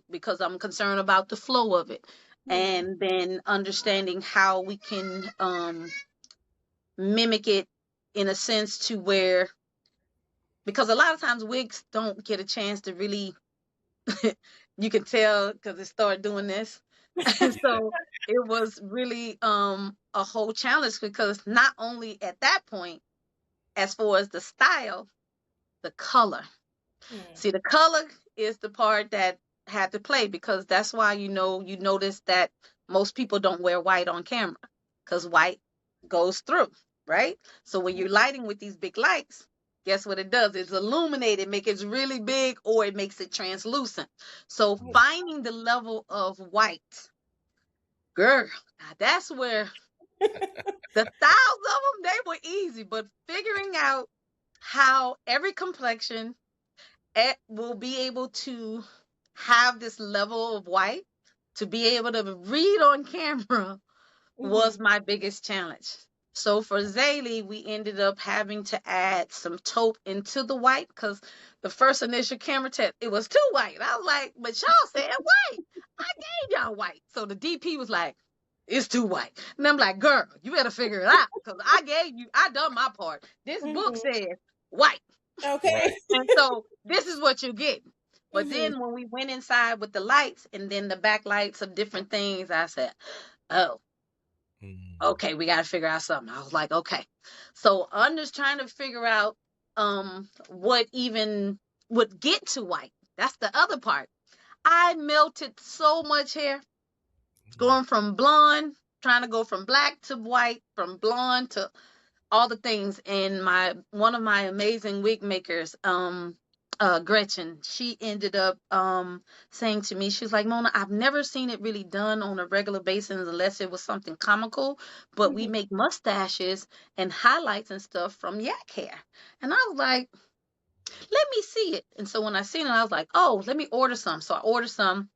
because I'm concerned about the flow of it, Mhm. and then understanding how we can mimic it in a sense to where, because a lot of times wigs don't get a chance to really you can tell because it started doing this. And so it was really a whole challenge because not only at that point as far as the style, the color. Mm. See, the color is the part that had to play because that's why you notice that most people don't wear white on camera because white goes through, right? So when you're lighting with these big lights, guess what it does? It's illuminated, make it really big, or it makes it translucent. So Mhm. finding the level of white, girl, now that's where the styles of them they were easy, but figuring out how every complexion will be able to have this level of white to be able to read on camera Mhm. was my biggest challenge. So for Zaylee, we ended up having to add some taupe into the white because the first initial camera test, it was too white. I was like, but y'all said white. I gave y'all white. So the DP was like, it's too white. And I'm like, girl, you better figure it out because I done my part. This book Mhm. says white. Okay. Right. And so this is what you get. But Mhm. then when we went inside with the lights and then the backlights of different things, I said, oh, Mhm. okay, we got to figure out something. I was like, okay. So I'm just trying to figure out what even would get to white. That's the other part. I melted so much hair going from blonde, trying to go from black to white, from blonde to all the things. And my one of my amazing wig makers, Gretchen, she ended up saying to me, she's like, Mona, I've never seen it really done on a regular basis unless it was something comical, but we Mhm. make mustaches and highlights and stuff from yak hair. And I was like, let me see it. And so when I seen it, I was like, oh, let me order some. So I ordered some,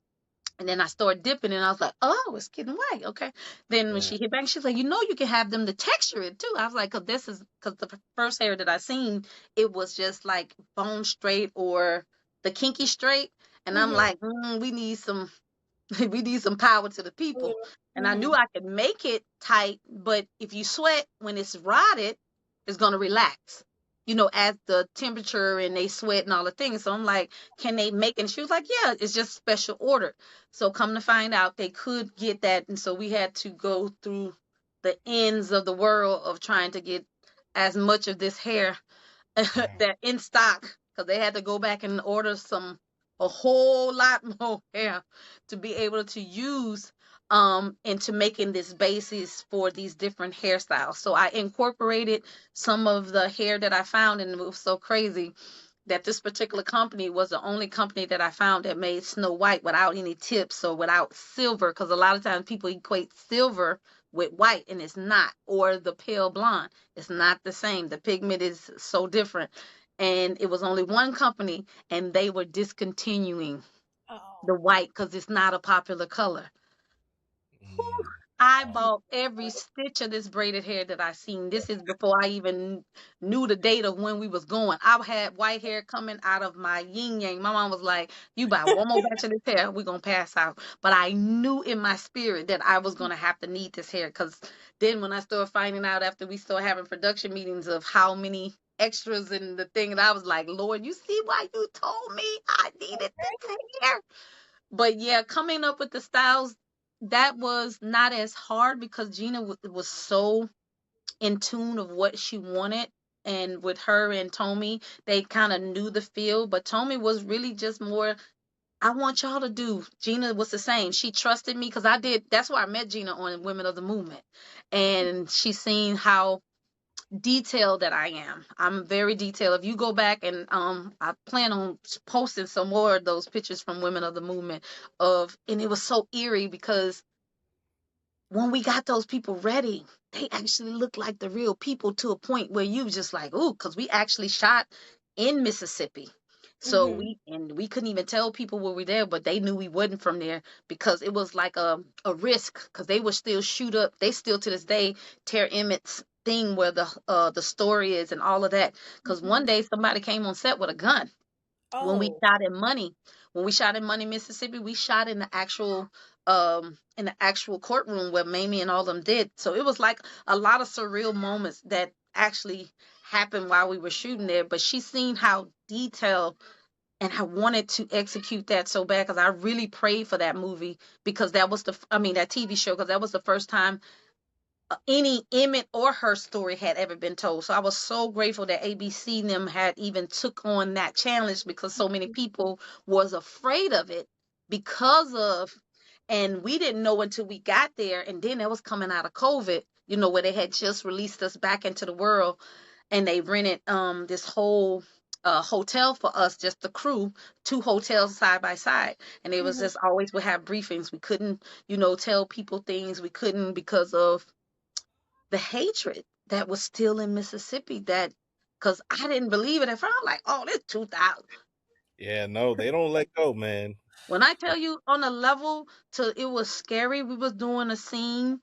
and then I started dipping, and I was like, oh, it's getting white. Okay. Then when Yeah. she hit back, she's like, you can have them to texture it too. I was like, because the first hair that I seen, it was just like bone straight or the kinky straight. And I'm Mhm. like, we need some we need some power to the people. And I knew Mhm. I could make it tight, but if you sweat when it's rotted, it's gonna relax. As the temperature and they sweat and all the things. So I'm like, can they make it? And she was like, yeah, it's just special order. So come to find out they could get that. And so we had to go through the ends of the world of trying to get as much of this hair Wow. that in stock because they had to go back and order a whole lot more hair to be able to use into making this basis for these different hairstyles. So I incorporated some of the hair that I found, and it was so crazy that this particular company was the only company that I found that made Snow White without any tips or without silver, because a lot of times people equate silver with white and it's not, or the pale blonde. It's not the same. The pigment is so different. And it was only one company and they were discontinuing Oh. the white because it's not a popular color. Mm. I Wow. bought every stitch of this braided hair that I seen. This is before I even knew the date of when we was going. I had white hair coming out of my yin yang. My mom was like, "You buy one more batch of this hair, we're gonna pass out." But I knew in my spirit that I was gonna have to need this hair because then when I started finding out after we started having production meetings of how many extras in the thing, and I was like, "Lord, you see why you told me I needed this hair?" But yeah, coming up with the styles, that was not as hard because Gina was so in tune of what she wanted. And with her and Tommy, they kind of knew the feel. But Tommy was really just more, I want y'all to do. Gina was the same. She trusted me because I did. That's why I met Gina on Women of the Movement. And she seen how detailed that I am. I'm very detailed. If you go back and I plan on posting some more of those pictures from Women of the Movement and it was so eerie because when we got those people ready, they actually looked like the real people to a point where you just like, ooh, because we actually shot in Mississippi. So Mhm. we couldn't even tell people we were there, but they knew we wasn't from there because it was like a risk because they would still shoot up. They still to this day tear Emmett's thing where the story is and all of that. Because one Mhm. day somebody came on set with a gun when we Oh. shot in Money. When we shot in Money, Mississippi, we shot in the actual courtroom where Mamie and all them did. So it was like a lot of surreal moments that actually happened while we were shooting there. But she seen how detailed and I wanted to execute that so bad because I really prayed for that movie because that was that TV show because that was the first time any Emmett or her story had ever been told. So I was so grateful that ABC and them had even took on that challenge because so many people was afraid of it because of, and we didn't know until we got there, and then it was coming out of COVID, where they had just released us back into the world, and they rented this whole hotel for us, just the crew, two hotels side by side, and it was Mhm. just always would have briefings. We couldn't, tell people things. We couldn't because of the hatred that was still in Mississippi. That because I didn't believe it at first. I'm like, oh, this 2000. Yeah, no, they don't let go, man. When I tell you on a level to it was scary. We was doing a scene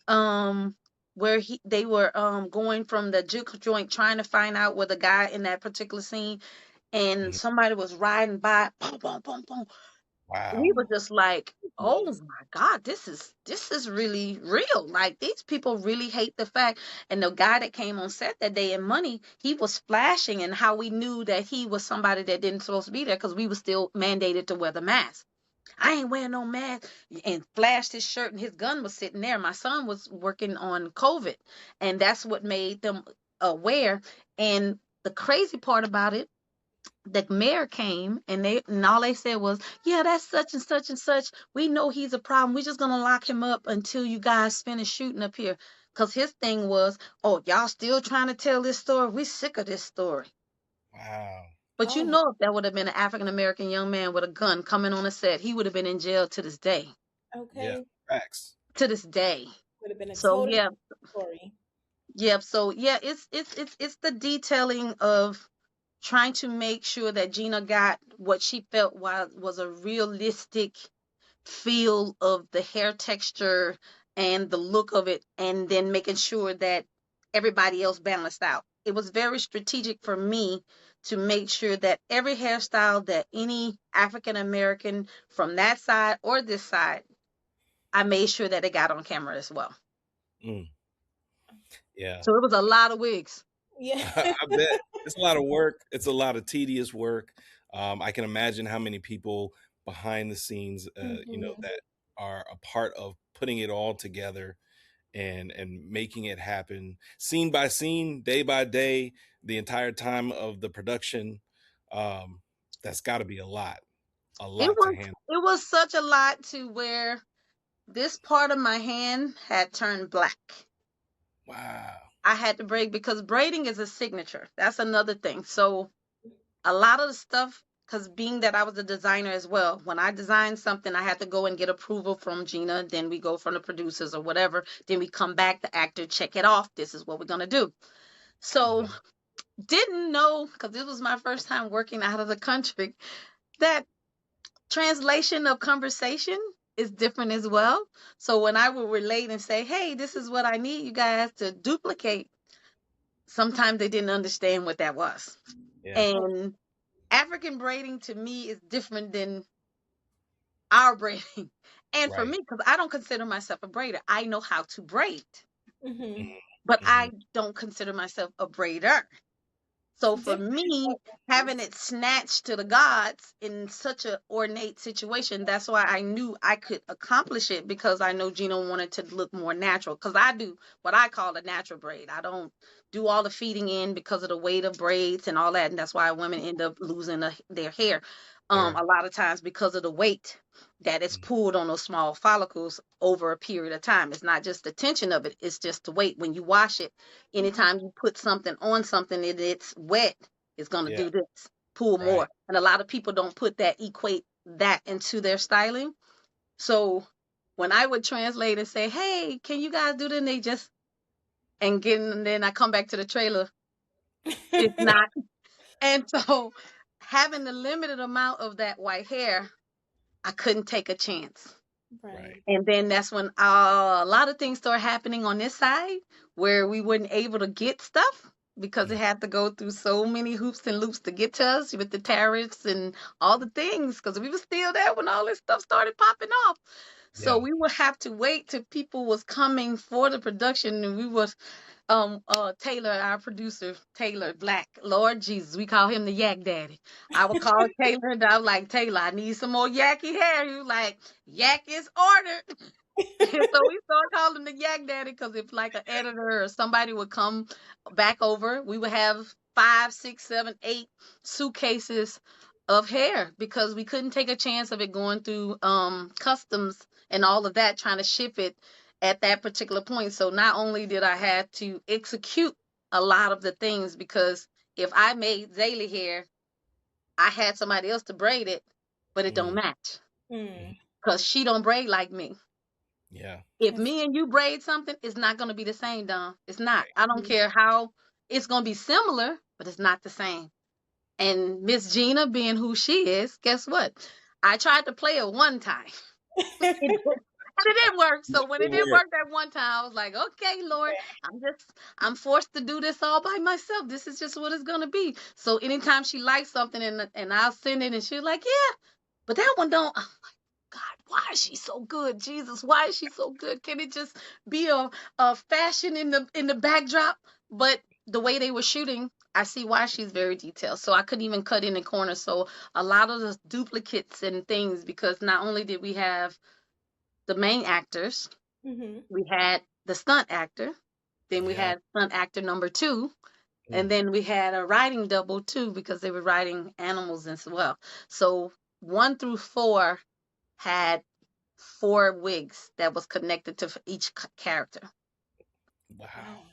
um where they were going from the juke joint trying to find out where the guy in that particular scene and Mhm. somebody was riding by, boom, boom, boom, boom. We Wow. were just like, oh Goodness. my God, this is really real. Like these people really hate the fact. And the guy that came on set that day in Money, he was flashing and how we knew that he was somebody that didn't supposed to be there because we were still mandated to wear the mask. I ain't wearing no mask and flashed his shirt and his gun was sitting there. My son was working on COVID and that's what made them aware. And the crazy part about it, the mayor came and all they said was, yeah, that's such and such and such. We know he's a problem. We're just gonna lock him up until you guys finish shooting up here. Cause his thing was, oh, y'all still trying to tell this story? We sick of this story. Wow. But Oh my. if that would have been an African American young man with a gun coming on a set, he would have been in jail to this day. Yeah. Okay. Facts. To this day. Would have been a So totally yeah, different story. yeah. So yeah, it's the detailing of trying to make sure that Gina got what she felt was a realistic feel of the hair texture and the look of it, and then making sure that everybody else balanced out. It was very strategic for me to make sure that every hairstyle that any African American from that side or this side, I made sure that it got on camera as well. Mm. Yeah. So it was a lot of wigs. Yeah. I bet it's a lot of work. It's a lot of tedious work. I can imagine how many people behind the scenes, Mhm. that are a part of putting it all together and making it happen, scene by scene, day by day, the entire time of the production. Um, that's got to be a It lot to was handle. it was such a lot to where this part of my hand had turned black. Wow. I had to braid because braiding is a signature. That's another thing. So a lot of the stuff, because being that I was a designer as well, when I designed something, I had to go and get approval from Gina. Then we go from the producers or whatever. Then we come back, the actor check it off. This is what we're gonna do. So Mhm. didn't know because this was my first time working out of the country that translation of conversation is different as well. So when I would relate and say, "Hey, this is what I need you guys to duplicate," sometimes they didn't understand what that was. Yeah. Oh. And African braiding to me is different than our braiding. And for Right. me, because I don't consider myself a braider, I know how to braid, Mhm. but Mm-hmm. I don't consider myself a braider. So for Different me, having audiences. it snatched to the gods in such an ornate situation, that's why I knew I could accomplish it because I know Gina wanted to look more natural. Because I do what I call a natural braid. I don't do all the feeding in because of the weight of braids and all that, and that's why women end up losing their hair. Sure. A lot of times because of the weight that is Mhm. pulled on those small follicles over a period of time. It's not just the tension of it; it's just the weight. When you wash it, Mhm. anytime you put something on something and it's wet, it's going to Yeah. do this, pull Right. more. And a lot of people don't equate that into their styling. So when I would translate and say, hey, can you guys do this? And they just, and then I come back to the trailer, it's not. And so having the limited amount of that white hair, I couldn't take a chance. Right. Right. And then that's when a lot of things started happening on this side where we weren't able to get stuff because it Mm. had to go through so many hoops and loops to get to us with the tariffs and all the things because we were still there when all this stuff started popping off. So Yeah. we would have to wait till people was coming for the production and we would Taylor, our producer, Taylor Black, Lord Jesus, we call him the Yak Daddy. I would call Taylor and I was like, Taylor, I need some more Yacky hair. He was like, Yak is ordered. And so we started calling him the Yak Daddy because if like an editor or somebody would come back over, we would have 5, 6, 7, 8 suitcases of hair because we couldn't take a chance of it going through customs and all of that, trying to ship it at that particular point. So not only did I have to execute a lot of the things because if I made Zaylee hair, I had somebody else to braid it, but it don't Mm. match Mm. Mm. because she don't braid like me. Yeah. If That's me and you braid something, it's not going to be the same, Don. It's not. Right. I don't care how it's going to be similar, but it's not the same. And Miss Gina, being who she is, guess what? I tried to play it one time. It, and it didn't work. So when it It didn't worked. work that one time, I was like, okay, Lord, I'm forced to do this all by myself. This is just what it's gonna be. So anytime she likes something and I'll send it and she's like, yeah, but that one don't. God, why is she so good? Jesus, why is she so good? Can it just be a fashion in the backdrop? But the way they were shooting, I see why she's very detailed. So I couldn't even cut in the corner. So a lot of the duplicates and things, because not only did we have the main actors, mm-hmm. we had the stunt actor, then we Yeah. had stunt actor number two, and Mm. then we had a writing double too because they were writing animals as well. So 1 through 4 had 4 wigs that was connected to each character. Wow. Wow.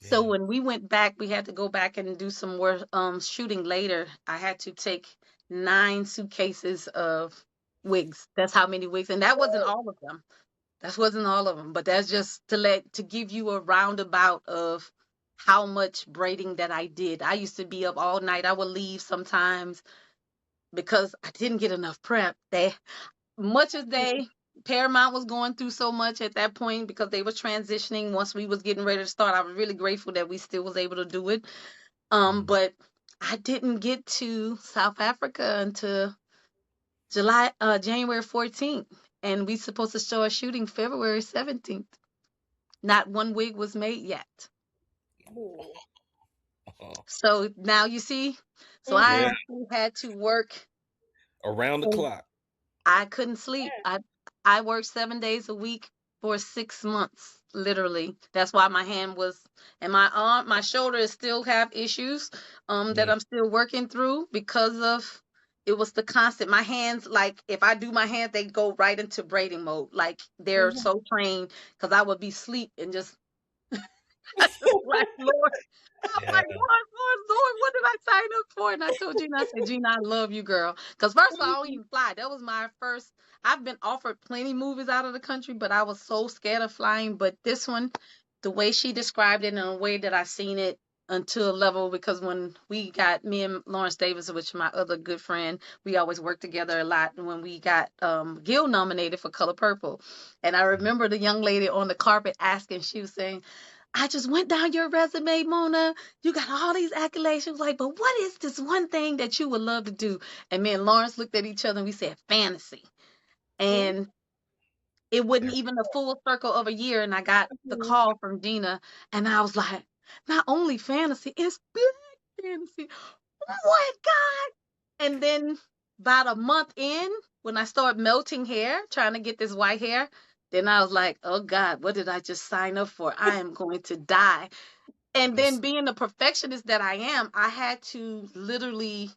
So Yeah. when we went back, we had to go back and do some more shooting later. I had to take 9 suitcases of wigs. That's how many wigs, and that wasn't all of them. That wasn't all of them, but that's just to give you a roundabout of how much braiding that I did. I used to be up all night. I would leave sometimes because I didn't get enough prep. They much as they Paramount was going through so much at that point because they were transitioning once we was getting ready to start. I was really grateful that we still was able to do it. Mm. But I didn't get to South Africa until January 14th, and we supposed to show a shooting February 17th. Not one wig was made yet. Ooh. Oh. So now you see, so I Yeah. Mm-hmm. actually had to work. Around the clock. I couldn't sleep. I worked 7 days a week for 6 months, literally. That's why my hand was and my arm, my shoulder still have issues that Mm. I'm still working through because of it was the constant. My hands, like if I do my hands, they go right into braiding mode. Like they're Mm-hmm. so trained because I would be asleep and just I just like Lord. I'm Yeah. like, Lord, what did I sign up for? And I told Gina, I said, Gina, I love you, girl. Because first of all, I don't even fly. That was my first. I've been offered plenty movies out of the country, but I was so scared of flying. But this one, the way she described it and the way that I seen it unto a level, because when we got me and Lawrence Davis, which is my other good friend, we always work together a lot. And when we got Gil nominated for Color Purple, and I Mm. remember the young lady on the carpet asking, she was saying, I just went down your resume, Mona. You got all these accolades. She was like, but what is this one thing that you would love to do? And me and Lawrence looked at each other and we said, fantasy. And it wasn't There. even a full circle of a year. And I got the Mm-hmm. call from Gina. And I was like, not only fantasy, it's black fantasy. What, God? And then about a month in, when I started melting hair, trying to get this white hair, then I was like, oh God, what did I just sign up for? I am going to die. And then It's being the perfectionist that I am, I had to literally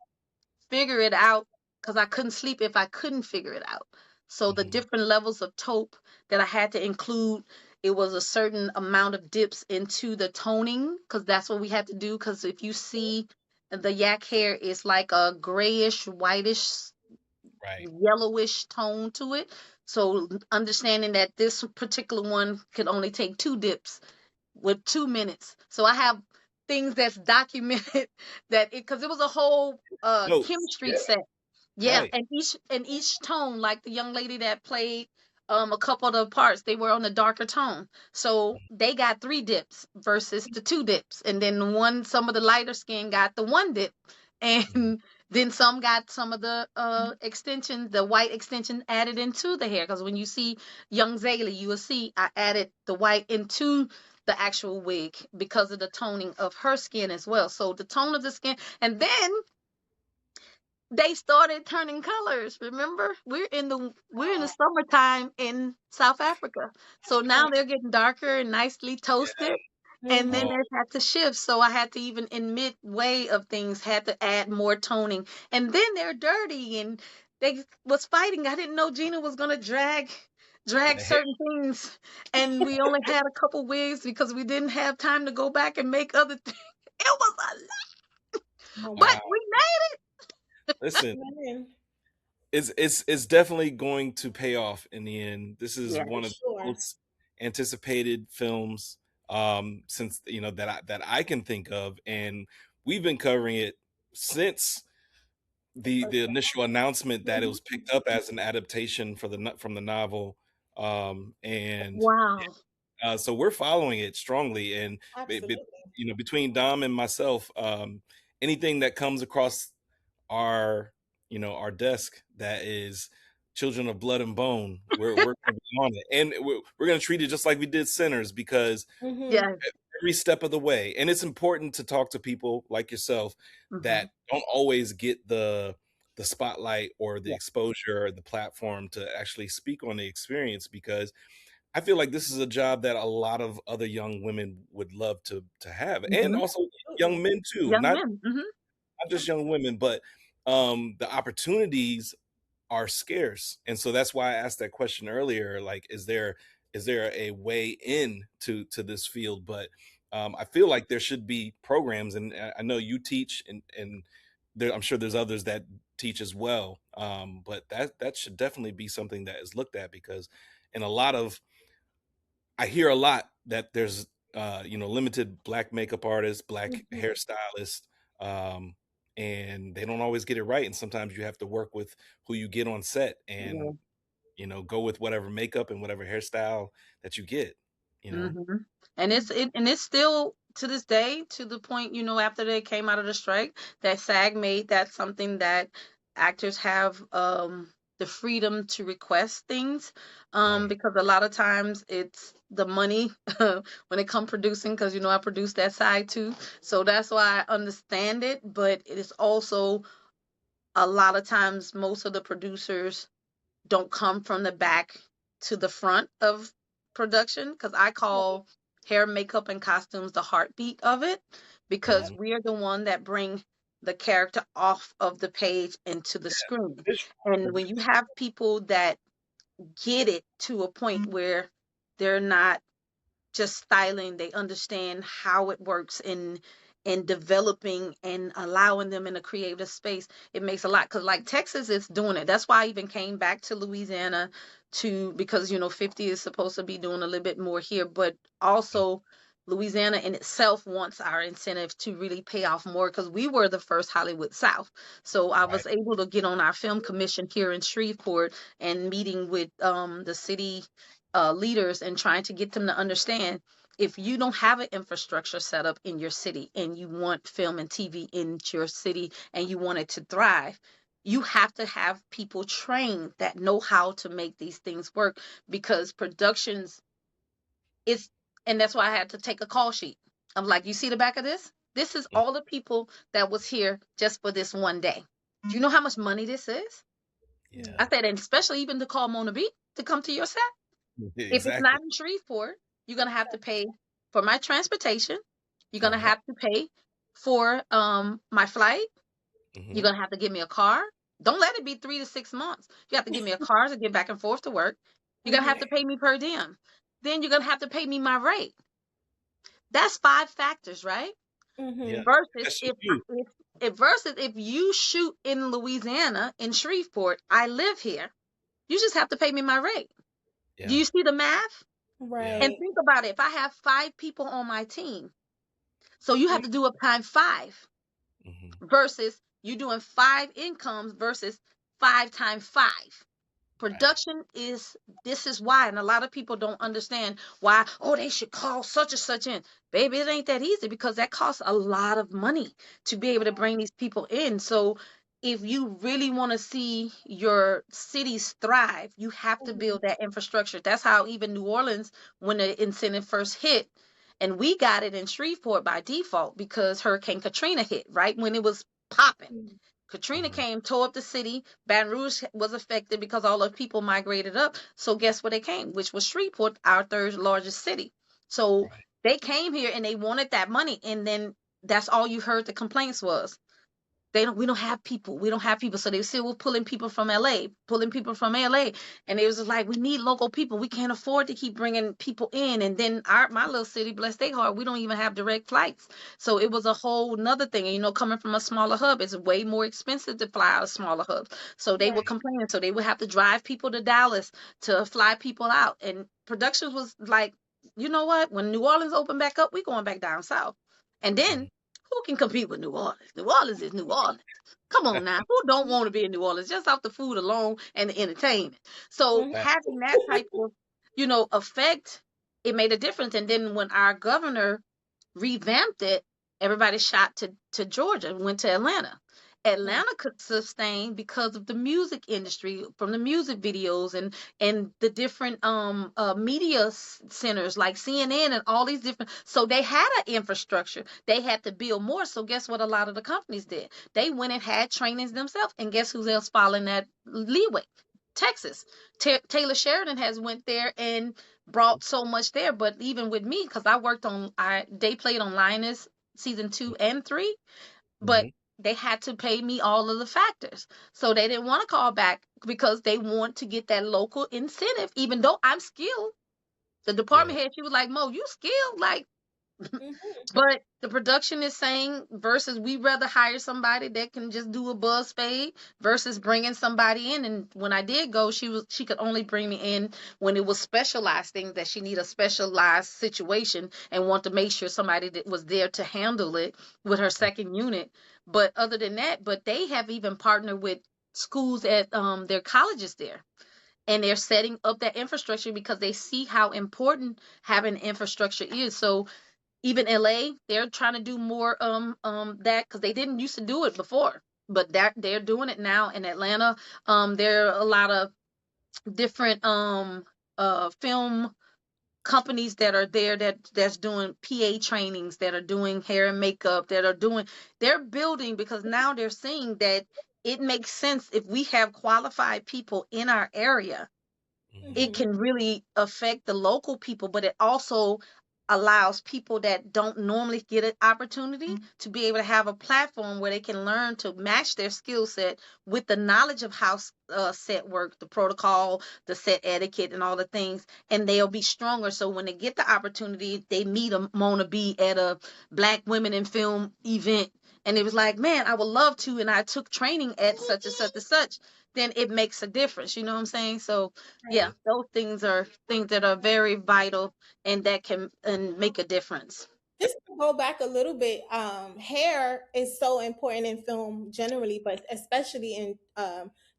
figure it out because I couldn't sleep if I couldn't figure it out. So the mhm. different levels of taupe that I had to include, it was a certain amount of dips into the toning because that's what we had to do. Because if you see the yak hair is like a grayish, whitish, Right. yellowish tone to it. So understanding that this particular one could only take 2 dips with 2 minutes. So I have things that's documented that it because it was a whole Notes. chemistry Yeah. set. Yeah, Right. and each tone, like the young lady that played a couple of the parts, they were on the darker tone. So they got 3 dips versus the 2 dips. And then some of the lighter skin got the 1 dip. Mhm. And then some got some of the extension, the white extension added into the hair. Because when you see young Zaylee, you will see I added the white into the actual wig because of the toning of her skin as well. So the tone of the skin, and then they started turning colors. Remember, we're in the Oh, summertime in South Africa, so now okay. they're getting darker and nicely toasted. And then Mm-hmm. Oh, it had to shift, so I had to even in midway of things had to add more toning. And then they're dirty and they was fighting. I didn't know Gina was gonna drag the hair. certain things, and we only had a couple wigs because we didn't have time to go back and make other things. It was a lot, Oh my but Wow. we made Listen, man. it's definitely going to pay off in the end. This is it. For one of the sure. most anticipated films since that I can think of, and we've been covering it since The first the initial announcement that it one. was picked up as an adaptation from the novel, and Wow. so we're following it strongly. And Absolutely. between Dom and myself, anything that comes across our our desk that is children of blood and bone, we're gonna be on it, and we're gonna treat it just like we did Sinners, because Mm-hmm. Yes. every step of the way. And it's important to talk to people like yourself Mhm. that don't always get the spotlight or the Yeah. exposure or the platform to actually speak on the experience, because I feel like this is a job that a lot of other young women would love to have, and Mhm. also young Absolutely. men too, Young not men. Mhm. just young women, but the opportunities are scarce. And so that's why I asked that question earlier, like, is there a way in to this field? But I feel like there should be programs, and I know you teach, and I'm sure there's others that teach as well. But that should definitely be something that is looked at, because in a lot of I hear a lot that there's limited black makeup artists, black Mm-hmm. hairstylists, um, and they don't always get it right. And sometimes you have to work with who you get on set, Yeah. and go with whatever makeup and whatever hairstyle that you get. You know, Mhm. And it's still to this day to the point, after they came out of the strike, that SAG made that something that actors have the freedom to request things, right? because a lot of times it's the money when it comes producing, because I produce that side too. So that's why I understand it, but it is also a lot of times most of the producers don't come from the back to the front of production, because I call hair, makeup, and costumes the heartbeat of it, because Hmm. we are the one that bring the character off of the page into the screen. The And when you visual. have people that get it to a point where they're not just styling, they understand how it works in developing and allowing them in a creative space. It makes a lot, because like Texas is doing it. That's why I even came back to Louisiana, because 50 is supposed to be doing a little bit more here, but also Louisiana in itself wants our incentive to really pay off more, because we were the first Hollywood South. So I Right. was able to get on our film commission here in Shreveport, and meeting with the city leaders and trying to get them to understand, if you don't have an infrastructure set up in your city and you want film and TV in your city and you want it to thrive, you have to have people trained that know how to make these things work, because productions is, and that's why I had to take a call sheet. I'm like, you see the back of this? This is Mm. all the people that was here just for this one day. Do you know how much money this is? I Yeah. said, and especially even to call Mona B to come to your set. If it's Exactly. not in Shreveport, you're gonna have to pay for my transportation. You're gonna Uh-huh. have to pay for my flight. You're Hmm. gonna have to give me a car. Don't let it be 3 to 6 months. You have to give me a car to get back and forth to work. You're gonna have Mm-hmm. to pay me per diem. Then you're gonna have to pay me my rate. That's 5 factors, right? Yeah. Mm-hmm. Versus That's just if you. if you shoot in Louisiana in Shreveport, I live here. You just have to pay me my rate. Do Yeah. you see the math? Yeah. And Right. think about it. If I have 5 people on my team, So you have to do it times five Mhm. versus you doing five incomes versus five times five. Right. Production is this is why, and a lot of people don't understand why. Oh, they should call such and such in. Baby, it ain't that easy because that costs a lot of money to be able to bring these people in. So if you really want to see your cities thrive, you have to Mhm. build that infrastructure. That's how even New Orleans, when the incentive first hit, and we got it in Shreveport by default because Hurricane Katrina hit right when it was popping. Mhm. Katrina Mhm. came, tore up the city. Baton Rouge was affected because all the people migrated up. So guess where they came? Which was Shreveport, our third largest city. So Right. they came here and they wanted that money. And then that's all you heard the complaints was we don't have people. We don't have people. So they still were pulling people from LA, pulling people from LA. And it was just like, we need local people. We can't afford to keep bringing people in. And then my little city, bless their heart, we don't even have direct flights. So it was a whole nother thing. And, coming from a smaller hub, it's way more expensive to fly out of smaller hubs. So they were Right. complaining. So they would have to drive people to Dallas to fly people out. And productions was like, you know what? When New Orleans opened back up, we going back down south. And then Mhm. who can compete with New Orleans? New Orleans is New Orleans. Come on now. Who don't want to be in New Orleans just off the food alone and the entertainment? So Mhm. Facts. having that type of, effect, it made a difference. And then when our governor revamped it, everybody shot to Georgia, went to Atlanta. Mhm. Atlanta could sustain because of the music industry, from the music videos and the different media centers like CNN and all these different. So they had an infrastructure. They had to build more. So guess what? A lot of the companies did. They went and had trainings themselves. And guess who else following that leeway? Texas. Taylor Sheridan has went there and brought so much there. But even with me, because I worked on, they played on Linus season 2 and 3, but Mhm. they had to pay me all of the factors. So they didn't want to call back because they want to get that local incentive, even though I'm skilled. The Yeah. department head, she was like, Mo, you skilled. Like, Mhm. but the production is saying versus we rather hire somebody that can just do a buzz fade versus bringing somebody in. And when I did go, she could only bring me in when it was specialized things that she need a specialized situation and want to make sure somebody that was there to handle it with her second unit. But other than that, but they have even partnered with schools at their colleges there, and they're setting up that infrastructure because they see how important having infrastructure is. So even LA, they're trying to do more that because they didn't used to do it before, but that they're doing it now in Atlanta. There are a lot of different film companies that are there that's doing PA trainings, that are doing hair and makeup, that are doing, they're building because now they're seeing that it makes sense if we have qualified people in our area. Mhm. It Mhm. can really affect the local people, but it also allows people that don't normally get an opportunity to be able to have a platform where they can learn to match their skill set with the knowledge of how set work, the protocol, the set etiquette, and all the things, and they'll be stronger. So when they get the opportunity, they meet a Mona B at a Black Women in Film event, and it was like, man, I would love to, and I took training at such and such and such. Then it makes a difference. You know what I'm saying? So yeah, Yeah. those things are things that are very vital and that can and make a difference. Just to go back a little bit, hair is so important in film generally, but especially in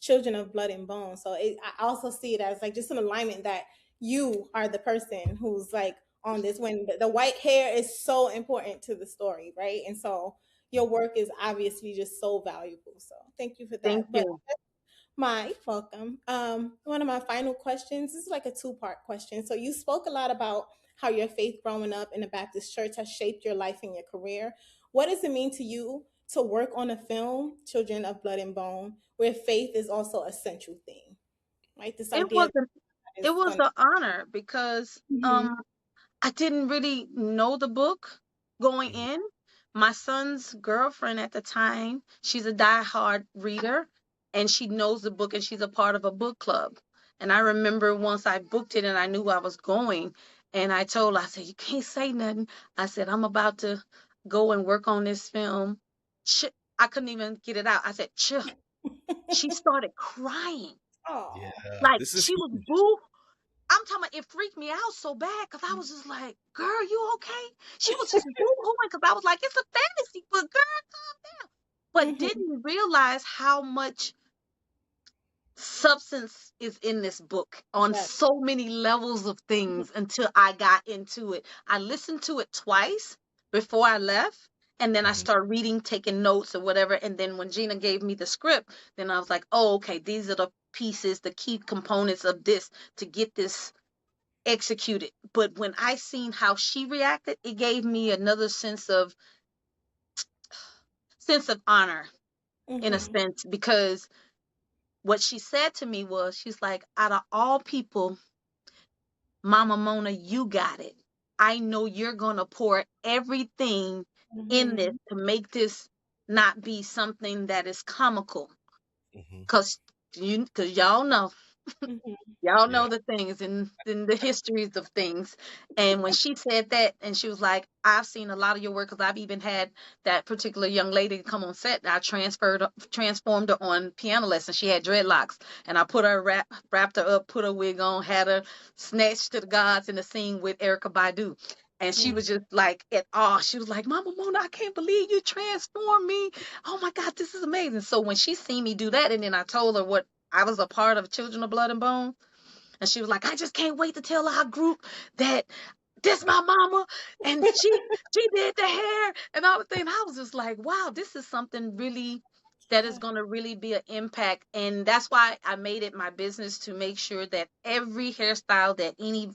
Children of Blood and Bone. So I also see it as like just an alignment that you are the person who's like on this when the white hair is so important to the story, right? And so your work is obviously just so valuable. So thank you for Thank that. But you. welcome. One of my final questions, this is like a two-part question. So you spoke a lot about how your faith growing up in the Baptist church has shaped your life and your career. What does it mean to you to work on a film, Children of Blood and Bone, where faith is also a central theme? Right? This It idea was that an it is was going an honor because to. I didn't really know the book going Mhm. in. My son's girlfriend at the time, she's a diehard reader and she knows the book and she's a part of a book club. And I remember once I booked it and I knew I was going, and I told her, I said, you can't say nothing. I said, I'm about to go and work on this film. Ch- I couldn't even get it out. I said, Ch. She started crying. Oh. Yeah. Like This is she was huge. boo. I'm talking about it freaked me out so bad because I was just like, girl, you okay? She was just boo-hooing because I was like, it's a fantasy book, girl, calm down. But Mhm. didn't realize how much substance is in this book on Yes. so many levels of things until I got into it. I listened to it twice before I left. And then I Mhm. started reading, taking notes or whatever. And then when Gina gave me the script, then I was like, oh, okay, these are the pieces, the key components of this to get this executed. But when I seen how she reacted, it gave me another sense of honor in a Mhm. sense, because what she said to me was, she's like, out of all people, Mama Mona, you got it. I know you're going to pour everything in this Mhm. to make this not be something that is comical. Mhm. Cause y'all know. Mhm. Y'all Yeah. know the things and the histories of things. And when she said that, and she was like, I've seen a lot of your work because I've even had that particular young lady come on set. I transformed her on piano lessons. She had dreadlocks, and I put her wrapped her up, put her wig on, had her snatched to the gods in the scene with Erica Badu. And she Mhm. was just like at awe. She was like, Mama Mona, I can't believe you transformed me. Oh my God, this is amazing. So when she seen me do that, and then I told her what I was a part of Children of Blood and Bone, and she was like, I just can't wait to tell our group that this my mama and she did the hair and all the thing. I was just like, wow, this is something really that is Yeah. going to really be an impact. And that's why I made it my business to make sure that every hairstyle that any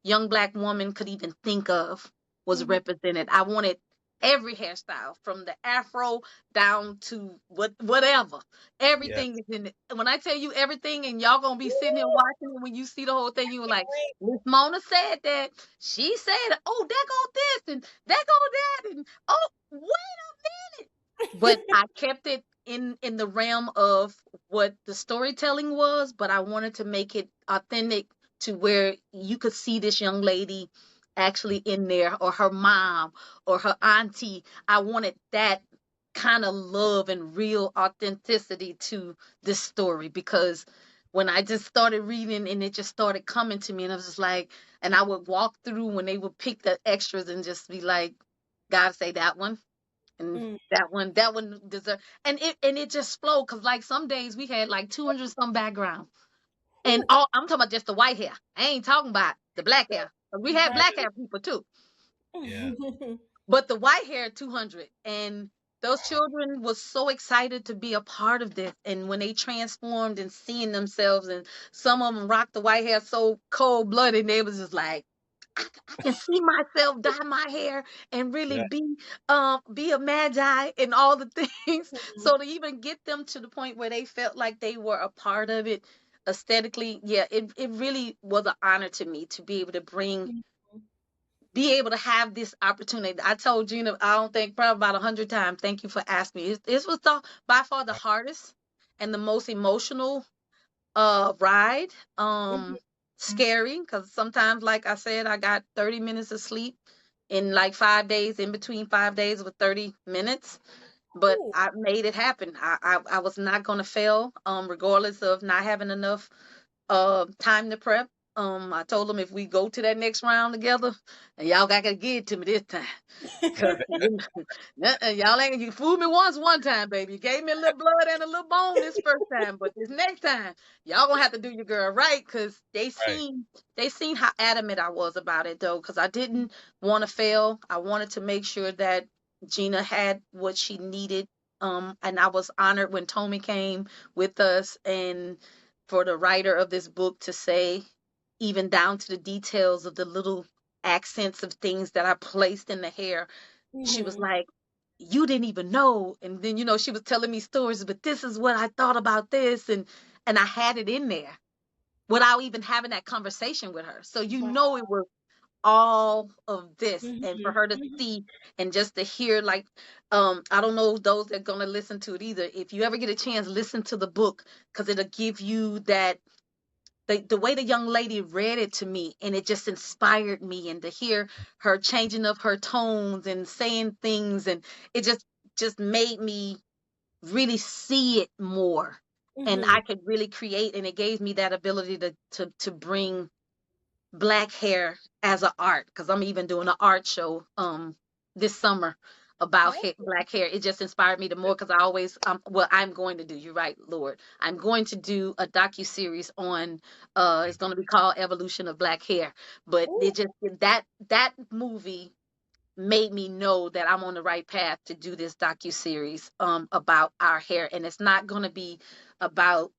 young black woman could even think of was Mhm. represented. I wanted every hairstyle from the afro down to whatever. Yes. Everything is in it. When I tell you everything, and y'all gonna be sitting here Woo! watching it, when you see the whole thing, you were like, Great. Miss Mona said that. She said, oh, there go this and there go that. And oh, wait a minute. But I kept it in the realm of what the storytelling was, but I wanted to make it authentic to where you could see this young lady actually in there, or her mom or her auntie. I wanted that kind of love and real authenticity to this story, because when I just started reading and it just started coming to me, and I was just like, and I would walk through when they would pick the extras and just be like, gotta say that one and Mm. that one deserve, and it just flowed, because like some days we had like 200 some background, and Woo! all I'm talking about just the white hair. I ain't talking about the black hair. We had Right. black hair people too, Yeah. but the white hair 200. And those children was so excited to be a part of this, and when they transformed and seeing themselves, and some of them rocked the white hair so cold blooded, and they was just like, I can see myself dye my hair and really Yeah. be a magi and all the things. Mhm. So to even get them to the point where they felt like they were a part of it aesthetically, yeah, it really was an honor to me to be able to Mhm. be able to have this opportunity. I told Gina, I don't think probably about 100 times, thank you for asking me. This was by far the hardest and the most emotional ride. Mhm. Scary, because sometimes, like I said, I got 30 minutes of sleep in like 5 days, in between 5 days with 30 minutes. But Ooh. I made it happen. I was not gonna fail, regardless of not having enough time to prep. I told them if we go to that next round together, and y'all got to get it to me this time. Cause y'all ain't, you fooled me once one time, baby. You gave me a little blood and a little bone this first time, but this next time, y'all gonna have to do your girl right, cause Right. they seen how adamant I was about it though, cause I didn't want to fail. I wanted to make sure that Gina had what she needed. And I was honored when Tommy came with us, and for the writer of this book to say, even down to the details of the little accents of things that I placed in the hair. She was Mhm. like, you didn't even know. And then, she was telling me stories, but this is what I thought about this. And I had it in there without even having that conversation with her. So Wow. it was all of this. And for Mhm. her to Mhm. see and just to hear, like, I don't know those that are gonna listen to it either. If you ever get a chance, listen to the book, because it'll give you that the way the young lady read it to me, and it just inspired me, and to hear her changing of her tones and saying things, and it just made me really see it more, and Mhm. I could really create, and it gave me that ability to bring black hair as an art, because I'm even doing an art show this summer about Oh, black hair. It just inspired me the more because I always well, I'm going to do, you're right, Lord, I'm going to do a docu-series on it's going to be called Evolution of Black Hair. But ooh, it just, that movie made me know that I'm on the right path to do this docu-series about our hair. And it's not going to be about,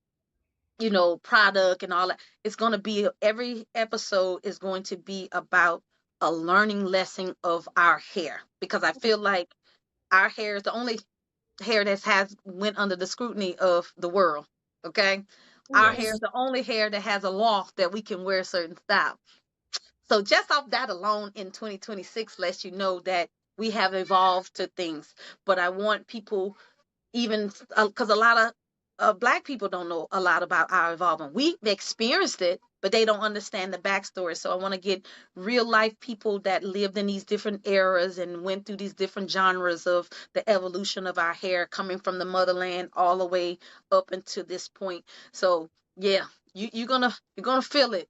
product and all that. It's going to be, every episode is going to be about a learning lesson of our hair, because I feel like our hair is the only hair that has went under the scrutiny of the world. Okay. Our hair yes. is the only hair that has a law that we can wear certain style. So just off that alone in 2026 lets you know that we have evolved to things. But I want people, even because a lot of black people don't know a lot about our involvement. We've experienced it, but they don't understand the backstory. So I want to get real life people that lived in these different eras and went through these different genres of the evolution of our hair, coming from the motherland all the way up until this point. So yeah, you're gonna feel it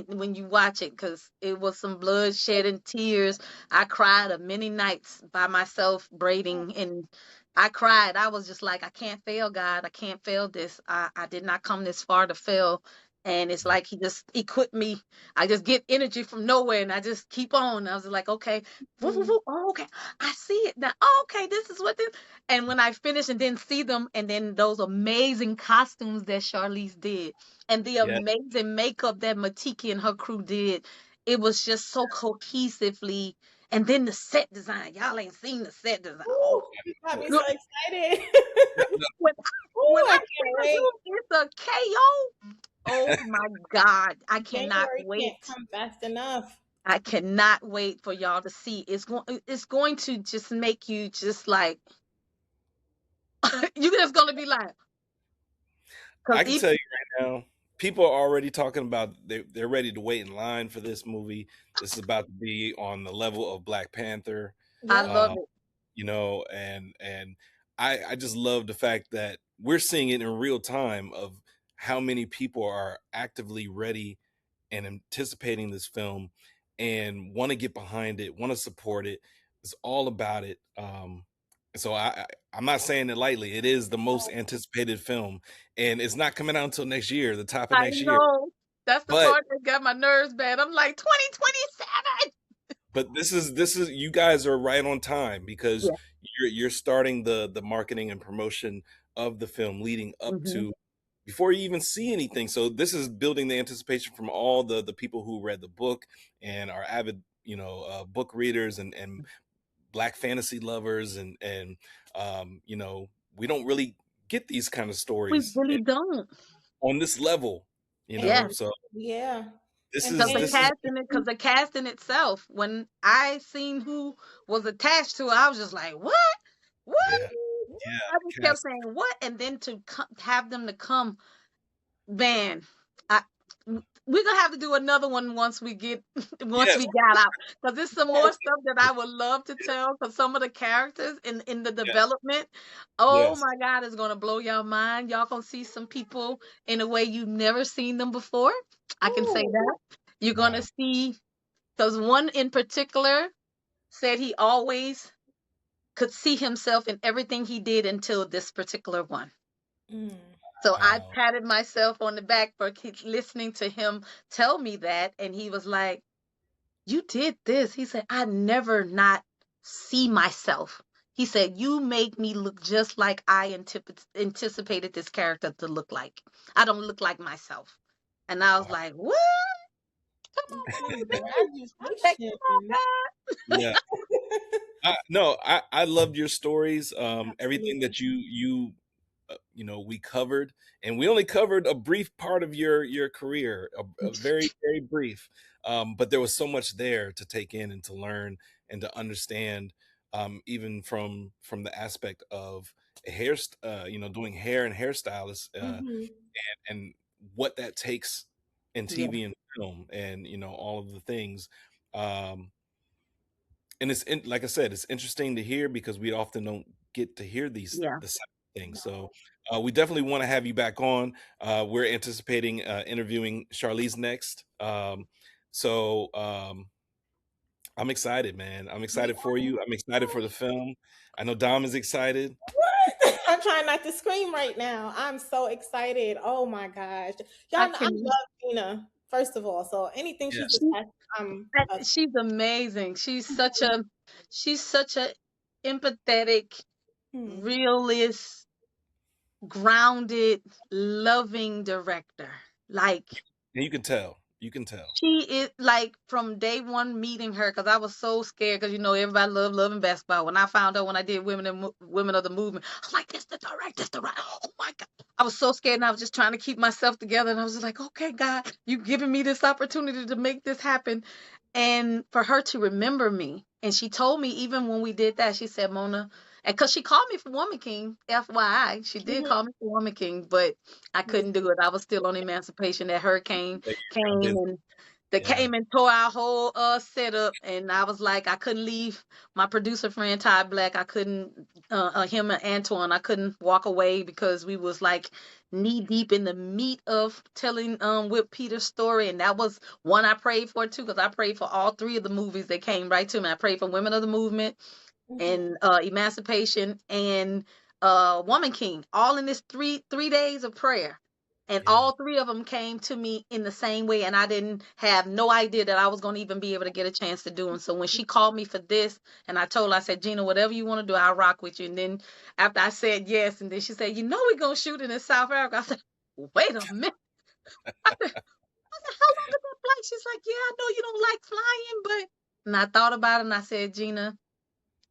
when you watch it, because it was some bloodshed and tears. I cried a many nights by myself braiding, and I cried. I was just like, I can't fail, God. I can't fail this. I did not come this far to fail. And it's like he just equipped me. I just get energy from nowhere and I just keep on. I was like, okay, woo, woo, Mm, woo. Oh, okay. I see it now. Oh, okay, this is what this. And when I finish and then see them, and then those amazing costumes that Charlize did, and the Yeah. amazing makeup that Matiki and her crew did, it was just so cohesively. And then the set design, y'all ain't seen the set design. ooh, Oh, you got me Yeah. so excited. when Ooh, when I I can't tell wait. you it's a KO, oh my God, I cannot January can't wait. come fast enough. I cannot wait for y'all to see. It's going to just make you just like you're just gonna be like, because I can tell you right now, people are already talking about they're ready to wait in line for this movie. This is about to be on the level of Black Panther. I Yep. love Uh, it. and I just love the fact that we're seeing it in real time of how many people are actively ready and anticipating this film and want to get behind it, want to support it. It's all about it. So I'm not saying it lightly. It is the most anticipated film, and it's not coming out until next year, the top of I next year. know. That's the But part that got my nerves bad. I'm like 2027. this is you guys are right on time because Yeah. you're starting the marketing and promotion of the film leading up Hmm. to before you even see anything. So this is building the anticipation from all the people who read the book and are avid book readers and black fantasy lovers and we don't really get these kind of We stories really don't. on this level. Yeah. So Yeah. this And is Because the and this is casting, because the casting itself, when I seen who was attached to it, I was just like, what? What? yeah, What? yeah, I just the kept cast, saying what, and then to have them to come, man. I we're gonna have to do another one once we get once yes, we got out, because there's some more yes. stuff that I would love to tell. Because some of the characters in the yes, development, oh yes. my God, it's gonna blow y'all mind. Y'all gonna see some people in a way you've never seen them before. I can say Ooh. that. You're gonna Wow. see, because one in particular said he always could see himself in everything he did until this particular one. Mm. So I Wow. patted myself on the back for listening to him tell me that. And he was like, you did this. He said, I never not see myself. He said, you make me look just like I anticipated this character to look like. I don't look like myself. And I was Wow. like, what? Come on, baby. I said, come on, Congratulations. God. Yeah. No, I loved your stories. Everything Absolutely. that we covered, and we only covered a brief part of your career, a very very brief. But there was so much there to take in and to learn and to understand, even from the aspect of a doing hair and hairstylist, Hmm. and what that takes in Yeah, TV and film, and all of the things. Um, and like I said, it's interesting to hear because we often don't get to hear yeah. the side of things. So we definitely want to have you back on. We're anticipating interviewing Charlize next. So I'm excited, man. I'm We excited for you. I'm excited for the film. I know Dom is excited. what? I'm trying not to scream right now. I'm so excited. Oh my gosh. I Y'all know I can. love Tina, first of all. So anything Yeah. she's She, attached, I'm she's amazing. She's such a empathetic, hmm. realist, grounded, loving director. Like And you can tell. You can tell. she is like from day one meeting her because I was so scared because you know everybody loving basketball. When I found out when I did Women of the Movement, I was like, "That's the direct, that's the right." Oh my god, I was so scared and I was just trying to keep myself together and I was just like, "Okay, God, you giving me this opportunity to make this happen," and for her to remember me. And she told me even when we did that, she said, "Mona," and because she called me for Woman King, FYI, she did Hmm. call me for Woman King, but I couldn't do it. I was still on Emancipation. That hurricane Yeah, you're came busy. and that Yeah. came and tore our whole setup, and I was like, I couldn't leave my producer friend Ty Black. I couldn't him and Antoine. I couldn't walk away because we was like knee deep in the meat of telling with Peter's story, and that was one I prayed for too, because I prayed for all three of the movies that came right to me. I prayed for Women of the Movement Hmm. and Emancipation and Woman King, all in this three days of prayer. And Yeah. all three of them came to me in the same way, and I didn't have no idea that I was going to even be able to get a chance to do them. So when she called me for this, and I told her, I said, Gina, whatever you want to do, I'll rock with you. And then after I said yes, and then she said, you know, we're going to shoot it in South Africa. I said, wait a minute. I said, how long is that flight? She's like, yeah, I know you don't like flying, but. And I thought about it, and I said, Gina,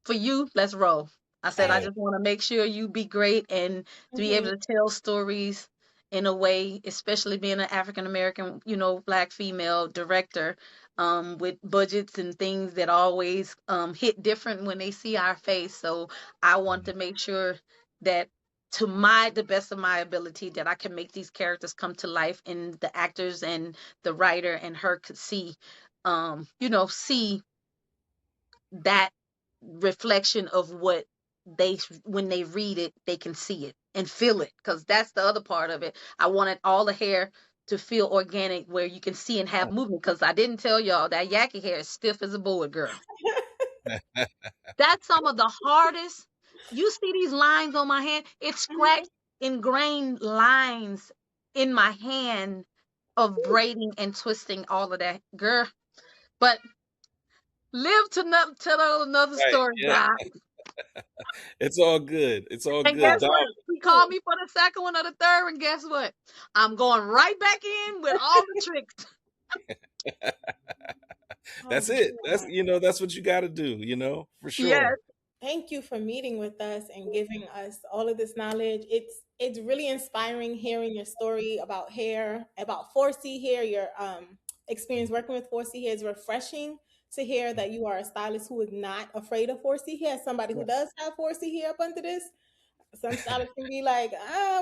for you, let's roll. I said, I Yeah. just want to make sure you be great and to be able Hmm. to tell stories in a way, especially being an African American, you know, black female director, with budgets and things that always hit different when they see our face. So I want to make sure that to the best of my ability that I can make these characters come to life and the actors and the writer and her could see see that reflection of what they when they read it they can see it and feel it because that's the other part of it. I wanted all the hair to feel organic where you can see and have movement because I didn't tell y'all that yaki hair is stiff as a board, girl. That's some of the hardest. You see these lines on my hand, it's scratched ingrained lines in my hand of braiding and twisting all of that, girl. But live to not tell another Right. story, Yeah. God. It's all good. It's all And good. guess Dom. what? He called me for the second one or the third one. Guess what? I'm going right back in with all the tricks. Oh That's my it. That's God. That's what you gotta do, for Yes, sure. Thank you for meeting with us and giving us all of this knowledge. It's really inspiring hearing your story about hair, about 4C hair, your experience working with 4C hair is refreshing to hear that you are a stylist who is not afraid of 4C hair. As somebody who Right. does have 4C hair up under this, some stylists can be like,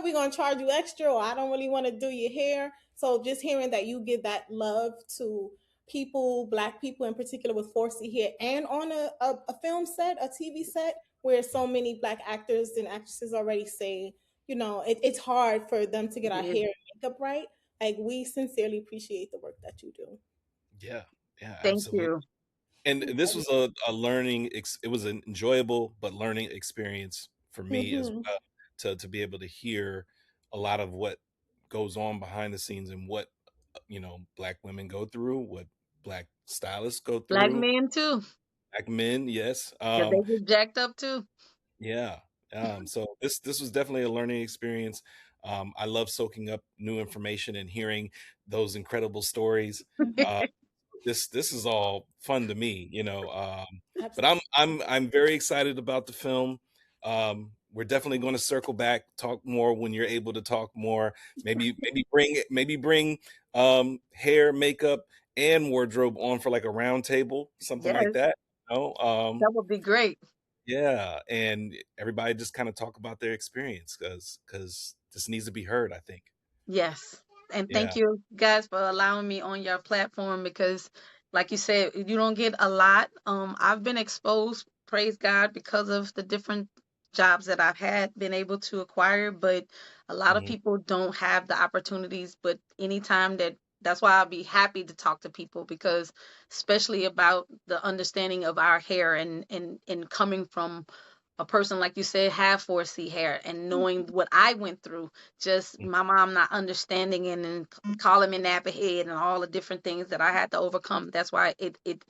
we're gonna charge you extra, or I don't really want to do your hair. So just hearing that you give that love to people, black people in particular, with 4C hair, and on a film set, a TV set, where so many black actors and actresses already say, it's hard for them to get it our is. hair and makeup right. Like, we sincerely appreciate the work that you do. Yeah. Yeah, Thank absolutely. you. And this was a it was an enjoyable but learning experience for me as Mm-hmm. well, to be able to hear a lot of what goes on behind the scenes and what black women go through, what black stylists go Black through, men too. black men, yes. Yeah, they get jacked up too. Yeah. So this was definitely a learning experience. I love soaking up new information and hearing those incredible stories. Uh, this is all fun to me, but Absolutely. I'm very excited about the film. We're definitely going to circle back, talk more when you're able to talk more. Maybe bring hair, makeup, and wardrobe on for like a round table, something like Yes, that. You know? that would be great. Yeah, and everybody just kind of talk about their experience because this needs to be heard, I think. Yes. And Yeah. thank you guys for allowing me on your platform because like you said, you don't get a lot. I've been exposed, praise God, because of the different jobs that I've had been able to acquire, but a lot of Mhm. people don't have the opportunities, but anytime that That's why I'll be happy to talk to people, because especially about the understanding of our hair, and coming from a person like you said have 4C hair, and knowing what I went through, just my mom not understanding, and calling me nappy head and all the different things that I had to overcome. That's why it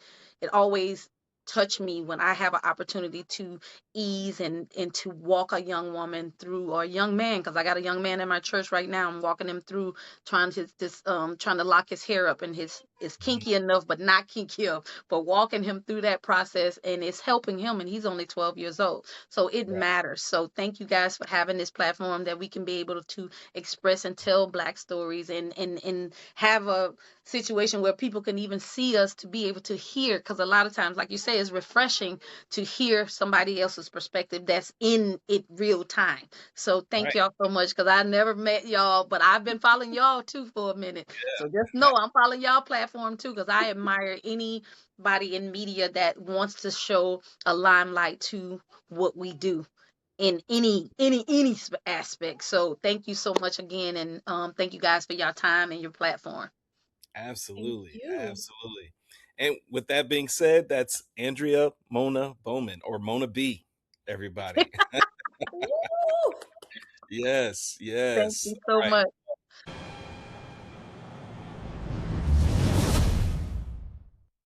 always touched me when I have an opportunity to ease and to walk a young woman through, or a young man, because I got a young man in my church right now. I'm walking him through trying to lock his hair up, and his is Mhm. kinky enough but not kinky enough, but walking him through that process, and it's helping him, and he's only 12 years old. So it Right. matters. So thank you guys for having this platform that we can be able to express and tell Black stories, and have a situation where people can even see us, to be able to hear, because a lot of times, like you say, it's refreshing to hear somebody else's perspective that's in it real time. So thank Right. y'all so much, because I never met y'all, but I've been following y'all too for a minute. So just Yeah. know I'm following y'all platform too, because I admire anybody in media that wants to show a limelight to what we do in any aspect. So thank you so much again, and thank you guys for your time and your platform. Thank Absolutely. you. Absolutely. And with that being said, that's Andrea Mona Bowman, or Mona B, everybody. Woo! Yes. Thank Yes. you so All right. much.